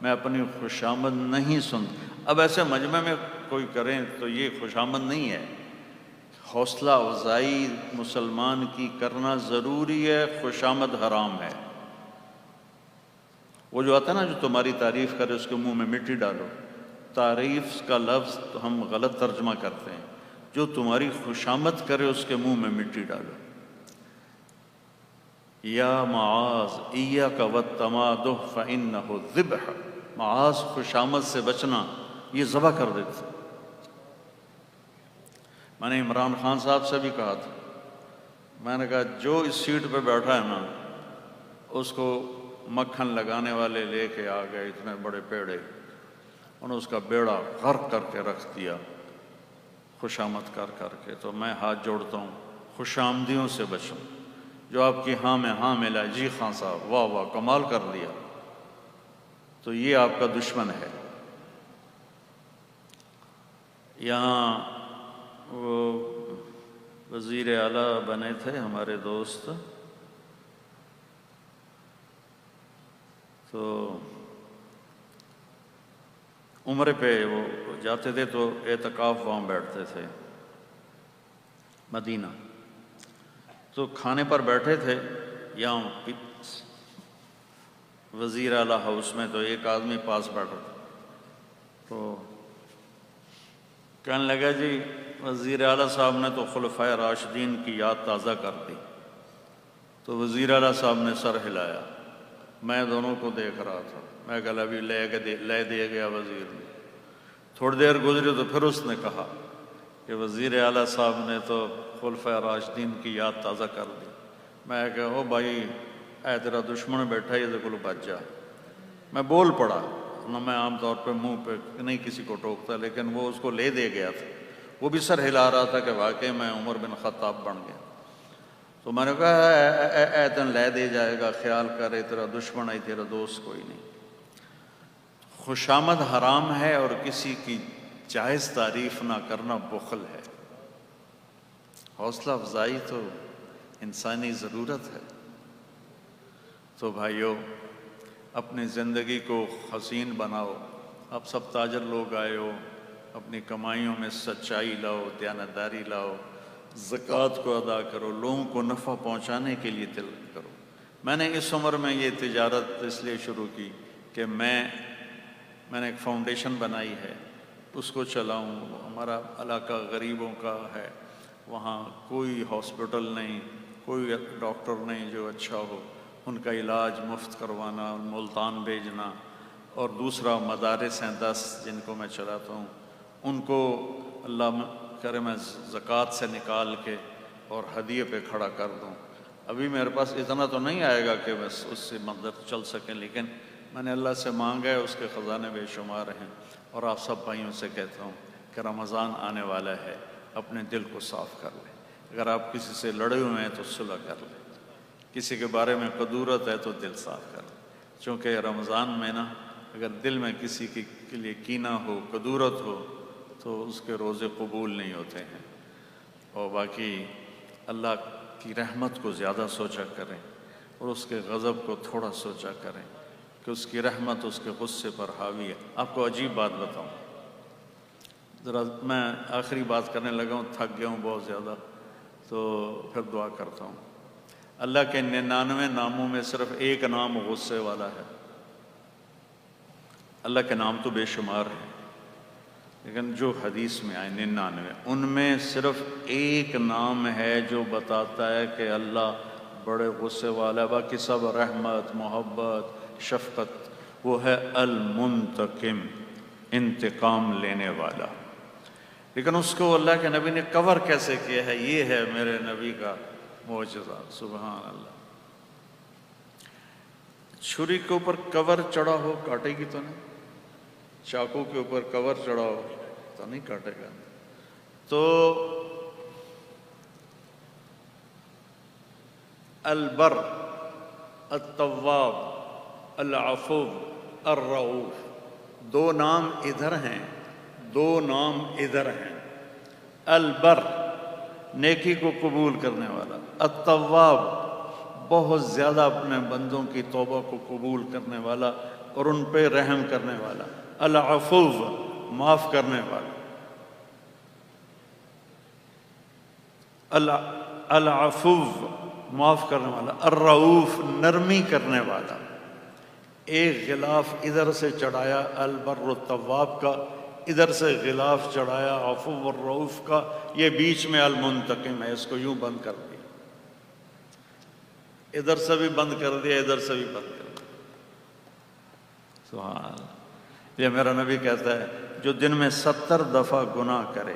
میں اپنی خوشامد نہیں سنتا. اب ایسے مجمع میں کوئی کریں تو یہ خوشامد نہیں ہے. حوصلہ افزائی مسلمان کی کرنا ضروری ہے، خوشامد حرام ہے. وہ جو آتا ہے نا جو تمہاری تعریف کرے اس کے منہ میں مٹی ڈالو، تعریف کا لفظ تو ہم غلط ترجمہ کرتے ہیں. جو تمہاری خوشامد کرے اس کے منہ میں مٹی ڈالو. یا معاذ ایاک والتمادح فإنہ ذبح. معاذ خوشامد سے بچنا، یہ ذبح کر دیتا. میں نے عمران خان صاحب سے بھی کہا تھا، میں نے کہا جو اس سیٹ پہ بیٹھا ہے نا اس کو مکھن لگانے والے لے کے آ گئے اتنے بڑے پیڑے، انہوں نے اس کا بیڑا غرق کر کے رکھ دیا خوشامد کر کر کے. تو میں ہاتھ جوڑتا ہوں خوش آمدیوں سے بچوں. جو آپ کی ہاں میں ہاں ملا، جی خان صاحب واہ واہ کمال کر دیا، تو یہ آپ کا دشمن ہے. یہاں وہ وزیر اعلیٰ بنے تھے ہمارے دوست، تو عمرے پہ وہ جاتے تھے تو اعتکاف وہاں بیٹھتے تھے مدینہ. تو کھانے پر بیٹھے تھے، یہاں وزیر اعلیٰ ہاؤس میں تو ایک آدمی پاس بیٹھا تھا، تو کہنے لگا جی وزیر اعلیٰ صاحب نے تو خلفائے راشدین کی یاد تازہ کر دی۔ تو وزیر اعلیٰ صاحب نے سر ہلایا، میں دونوں کو دیکھ رہا تھا، میں کہا ابھی لے دیا گیا وزیر نے۔ تھوڑی دیر گزری تو پھر اس نے کہا کہ وزیر اعلیٰ صاحب نے تو خلفائے راشدین کی یاد تازہ کر دی۔ میں کہا او بھائی اے تیرا دشمن بیٹھا یہ تو بچ جا۔ میں بول پڑا، نہ میں عام طور پہ منہ پہ نہیں کسی کو ٹوکتا، لیکن وہ اس کو لے دے گیا تھا، وہ بھی سر ہلا رہا تھا کہ واقعی میں عمر بن خطاب بن گیا۔ تو میں نے کہا اے تن لے دے جائے گا، خیال کرے تیرا دشمن ہے تیرا دوست کوئی نہیں۔ خوشامد حرام ہے اور کسی کی جائز تعریف نہ کرنا بخل ہے۔ حوصلہ افزائی تو انسانی ضرورت ہے۔ تو بھائیو اپنی زندگی کو حسین بناؤ۔ اب سب تاجر لوگ آئے ہو، اپنی کمائیوں میں سچائی لاؤ، دیانتداری لاؤ، زکوٰۃ کو ادا کرو، لوگوں کو نفع پہنچانے کے لیے دل کرو۔ میں نے اس عمر میں یہ تجارت اس لیے شروع کی کہ میں نے ایک فاؤنڈیشن بنائی ہے، اس کو چلاؤں۔ ہمارا علاقہ غریبوں کا ہے، وہاں کوئی ہاسپٹل نہیں، کوئی ڈاکٹر نہیں جو اچھا ہو، ان کا علاج مفت کروانا، ملتان بھیجنا۔ اور دوسرا مدارس ہیں 10 جن کو میں چلاتا ہوں، ان کو اللہ کرے میں زکوٰۃ سے نکال کے اور ہدیے پہ کھڑا کر دوں۔ ابھی میرے پاس اتنا تو نہیں آئے گا کہ بس اس سے مدد چل سکیں، لیکن میں نے اللہ سے مانگا ہے، اس کے خزانے بے شمار ہیں۔ اور آپ سب بھائیوں سے کہتا ہوں کہ رمضان آنے والا ہے، اپنے دل کو صاف کر لیں۔ اگر آپ کسی سے لڑے ہوئے ہیں تو صلح کر لیں، کسی کے بارے میں قدورت ہے تو دل صاف کر لیں، چونکہ رمضان میں نا اگر دل میں کسی کے لیے کینہ ہو، قدورت ہو، تو اس کے روزے قبول نہیں ہوتے ہیں۔ اور باقی اللہ کی رحمت کو زیادہ سوچا کریں اور اس کے غضب کو تھوڑا سوچا کریں کہ اس کی رحمت اس کے غصے پر حاوی ہے۔ آپ کو عجیب بات بتاؤں، ذرا میں آخری بات کرنے لگا ہوں، تھک گیا ہوں بہت زیادہ، تو پھر دعا کرتا ہوں۔ اللہ کے 99 ناموں میں صرف ایک نام غصے والا ہے۔ اللہ کے نام تو بے شمار ہیں، لیکن جو حدیث میں آئے 99، ان میں صرف ایک نام ہے جو بتاتا ہے کہ اللہ بڑے غصے والا ہے، باقی سب رحمت، محبت، شفقت۔ وہ ہے المنتقم، انتقام لینے والا۔ لیکن اس کو اللہ کے نبی نے کور کیسے کیا ہے؟ یہ ہے میرے نبی کا معجزہ، سبحان اللہ۔ چھری کے اوپر کور چڑھا ہو کاٹے گی تو نہیں، چاقو کے اوپر کور چڑھا ہو تو نہیں کاٹے گا۔ تو البر، التواب، العفو، الرؤوف، دو نام ادھر ہیں، دو نام ادھر ہیں۔ البر نیکی کو قبول کرنے والا، التواب بہت زیادہ اپنے بندوں کی توبہ کو قبول کرنے والا اور ان پہ رحم کرنے والا، العفو معاف کرنے والا، العفو معاف کرنے والا، الرؤوف نرمی کرنے والا۔ ایک غلاف ادھر سے چڑھایا البر التواب کا، ادھر سے غلاف چڑھایا عفو الرؤوف کا، یہ بیچ میں المنتقم ہے، اس کو یوں بند کر دیا، ادھر سے بھی بند کر دیا، ادھر سے بھی بند کر دیا۔ سبحان اللہ۔ یہ میرا نبی کہتا ہے جو دن میں 70 دفعہ گناہ کرے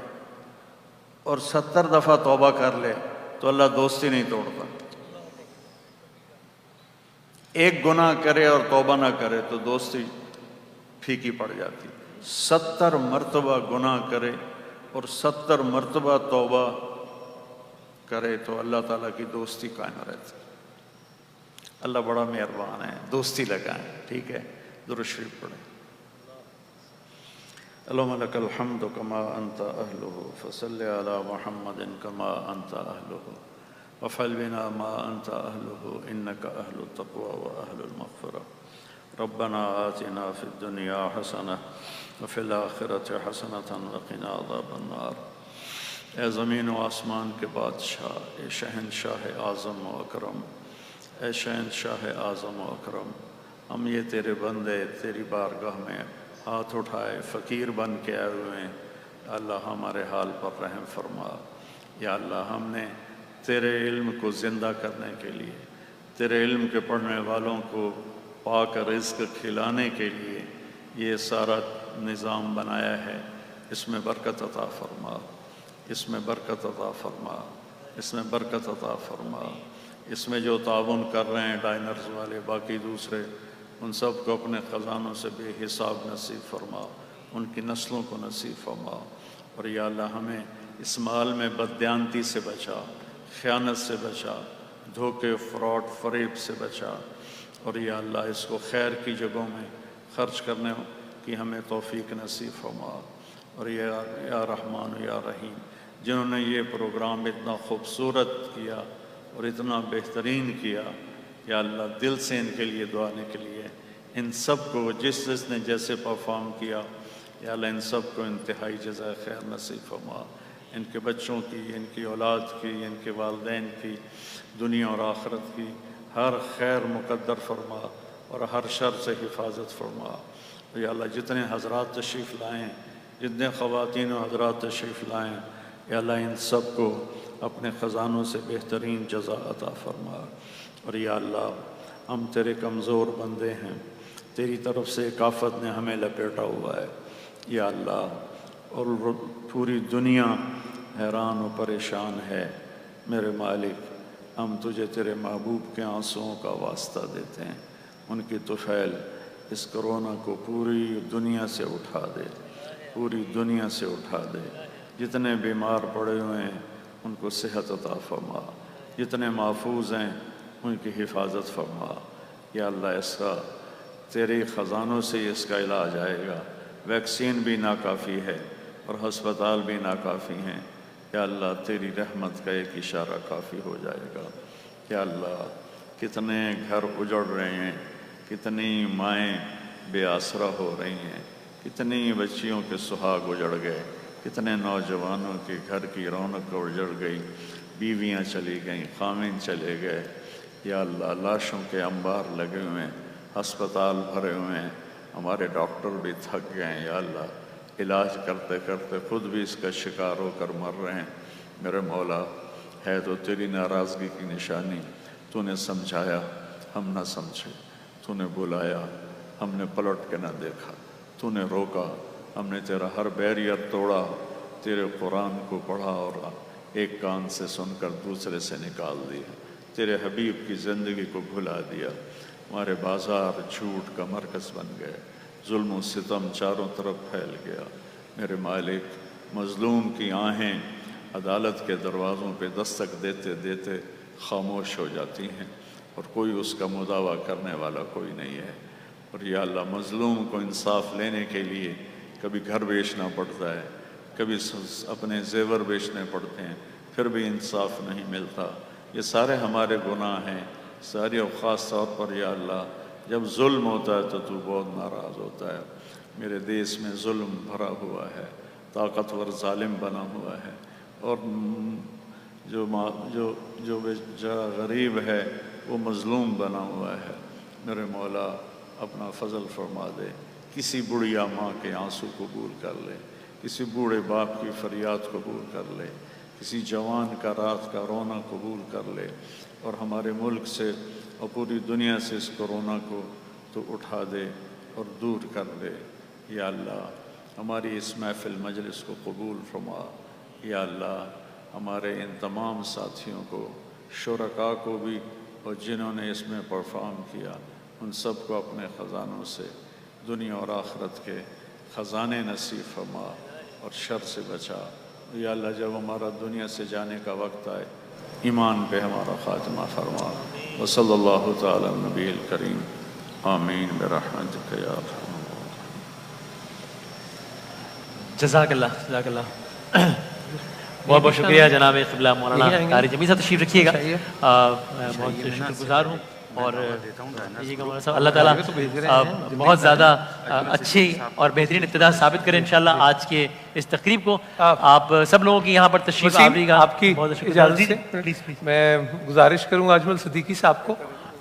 اور 70 دفعہ توبہ کر لے تو اللہ دوستی نہیں توڑتا۔ ایک گناہ کرے اور توبہ نہ کرے تو دوستی پھیکی پڑ جاتی۔ 70 مرتبہ گناہ کرے اور 70 مرتبہ توبہ کرے تو اللہ تعالیٰ کی دوستی قائم رہتی۔ اللہ بڑا مہربان ہے، دوستی لگائیں، ٹھیک ہے؟ درود شریف پڑھیں۔ اللہم لک الحمد کما انت اہلہ فصل علی محمد کما انت اہلہ وفعل بنا ما انت اہلہ انک اہل التقوی و اہل المغفرہ۔ ربنا آتنا فی الدنیا حسنہ وفی الآخرۃ حسنۃ وقنا عذاب النار۔ اے زمین و آسمان کے بادشاہ، اے شہنشاہ اعظم و اکرم، اے شہنشاہ اعظم و اکرم، ہم یہ تیرے بندے تیری بارگاہ میں ہاتھ اٹھائے فقیر بن کے آئے ہوئے ہیں، اللہ ہمارے حال پر رحم فرما۔ یا اللہ ہم نے تیرے علم کو زندہ کرنے کے لیے، تیرے علم کے پڑھنے والوں کو پاک رزق کھلانے کے لیے یہ سارا نظام بنایا ہے، اس میں برکت عطا فرما، اس میں برکت عطا فرما، اس میں برکت عطا فرما۔ اس میں جو تعاون کر رہے ہیں ڈائنرز والے، باقی دوسرے، ان سب کو اپنے خزانوں سے بے حساب نصیب فرما، ان کی نسلوں کو نصیب فرما۔ اور یا اللہ ہمیں اس مال میں بددیانتی سے بچا، خیانت سے بچا، دھوکے فراڈ فریب سے بچا، اور یا اللہ اس کو خیر کی جگہوں میں خرچ کرنے کی ہمیں توفیق نصیب فرما۔ اور یا رحمان یا رحیم، جنہوں نے یہ پروگرام اتنا خوبصورت کیا اور اتنا بہترین کیا، یا اللہ دل سے ان کے لیے دعا نکلی ہے، ان سب کو جس نے جیسے پرفارم کیا، یا اللہ ان سب کو انتہائی جزائے خیر نصیب فرما، ان کے بچوں کی، ان کی اولاد کی، ان کے والدین کی، دنیا اور آخرت کی ہر خیر مقدر فرما اور ہر شر سے حفاظت فرما۔ یا اللہ جتنے حضرات تشریف لائیں، جتنے خواتین و حضرات تشریف لائیں، یا اللہ ان سب کو اپنے خزانوں سے بہترین جزا عطا فرما۔ اور یا اللہ ہم تیرے کمزور بندے ہیں، تیری طرف سے ایک آفت نے ہمیں لپیٹا ہوا ہے یا اللہ، اور پوری دنیا حیران و پریشان ہے میرے مالک۔ ہم تجھے تیرے محبوب کے آنسوؤں کا واسطہ دیتے ہیں، ان کی طفیل اس کرونا کو پوری دنیا سے اٹھا دے، پوری دنیا سے اٹھا دے۔ جتنے بیمار پڑے ہوئے ہیں ان کو صحت عطا فرما، جتنے محفوظ ہیں ان کی حفاظت فرما۔ یا اللہ اس کا تیرے خزانوں سے اس کا علاج آئے گا، ویکسین بھی ناکافی ہے اور ہسپتال بھی ناکافی ہیں، یا اللہ تیری رحمت کا ایک اشارہ کافی ہو جائے گا۔ یا اللہ کتنے گھر اجڑ رہے ہیں، کتنی مائیں بے آسرا ہو رہی ہیں، کتنی بچیوں کے سہاگ اجڑ گئے، کتنے نوجوانوں کے گھر کی رونق اجڑ گئی، بیویاں چلی گئیں، خامین چلے گئے۔ یا اللہ لاشوں کے انبار لگے ہوئے ہیں، ہسپتال بھرے ہوئے ہیں، ہمارے ڈاکٹر بھی تھک گئے ہیں، یا اللہ علاج کرتے کرتے خود بھی اس کا شکار ہو کر مر رہے ہیں۔ میرے مولا ہے تو تیری ناراضگی کی نشانی، تو نے سمجھایا ہم نہ سمجھے، تو نے بلایا ہم نے پلٹ کے نہ دیکھا، تو نے روکا ہم نے تیرا ہر بیریئر توڑا، تیرے قرآن کو پڑھا اور ایک کان سے سن کر دوسرے سے نکال دیا، تیرے حبیب کی زندگی کو بھلا دیا۔ ہمارے بازار جھوٹ کا مرکز بن گئے، ظلم و ستم چاروں طرف پھیل گیا۔ میرے مالک مظلوم کی آہیں عدالت کے دروازوں پہ دستک دیتے دیتے خاموش ہو جاتی ہیں اور کوئی اس کا مداوع کرنے والا کوئی نہیں ہے۔ اور یا اللہ مظلوم کو انصاف لینے کے لیے کبھی گھر بیچنا پڑتا ہے، کبھی اپنے زیور بیچنے پڑتے ہیں، پھر بھی انصاف نہیں ملتا۔ یہ سارے ہمارے گناہ ہیں ساری، اور خاص طور پر یا اللہ جب ظلم ہوتا ہے تو بہت ناراض ہوتا ہے۔ میرے دیس میں ظلم بھرا ہوا ہے، طاقتور ظالم بنا ہوا ہے، اور جو بیچارہ غریب ہے وہ مظلوم بنا ہوا ہے۔ میرے مولا اپنا فضل فرما دے، کسی بڑھیا ماں کے آنسو قبول کر لے، کسی بوڑھے باپ کی فریاد قبول کر لے، کسی جوان کا رات کا رونا قبول کر لے، اور ہمارے ملک سے اور پوری دنیا سے اس کورونا کو تو اٹھا دے اور دور کر دے۔ یا اللہ ہماری اس محفل مجلس کو قبول فرما۔ یا اللہ ہمارے ان تمام ساتھیوں کو، شرکاء کو بھی، اور جنہوں نے اس میں پرفارم کیا، ان سب کو اپنے خزانوں سے دنیا اور آخرت کے خزانے نصیب فرما اور شر سے بچا۔ یا اللہ جب ہمارا دنیا سے جانے کا وقت آئے ایمان پہ ہمارا خاتمہ فرما۔ وصلی اللہ تعالی نبی الکریم، آمین برحمتک یا ارحم۔ جزاک اللہ، جزاک اللہ، بہت بہت شکریہ جناب قبلہ مولانا قاری جمیل صاحب، تشریف رکھیے گا، بہت شکر گزار ہوں۔ اور مولانا صاحب اللہ تعالیٰ بہت زیادہ اچھی اور بہترین ابتدا ثابت کریں انشاءاللہ آج کے اس تقریب کو۔ آپ سب لوگوں کی یہاں پر تشریف آوری کا آپ کی اجازت سے میں گزارش کروں گا اجمل صدیقی صاحب کو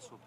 SOP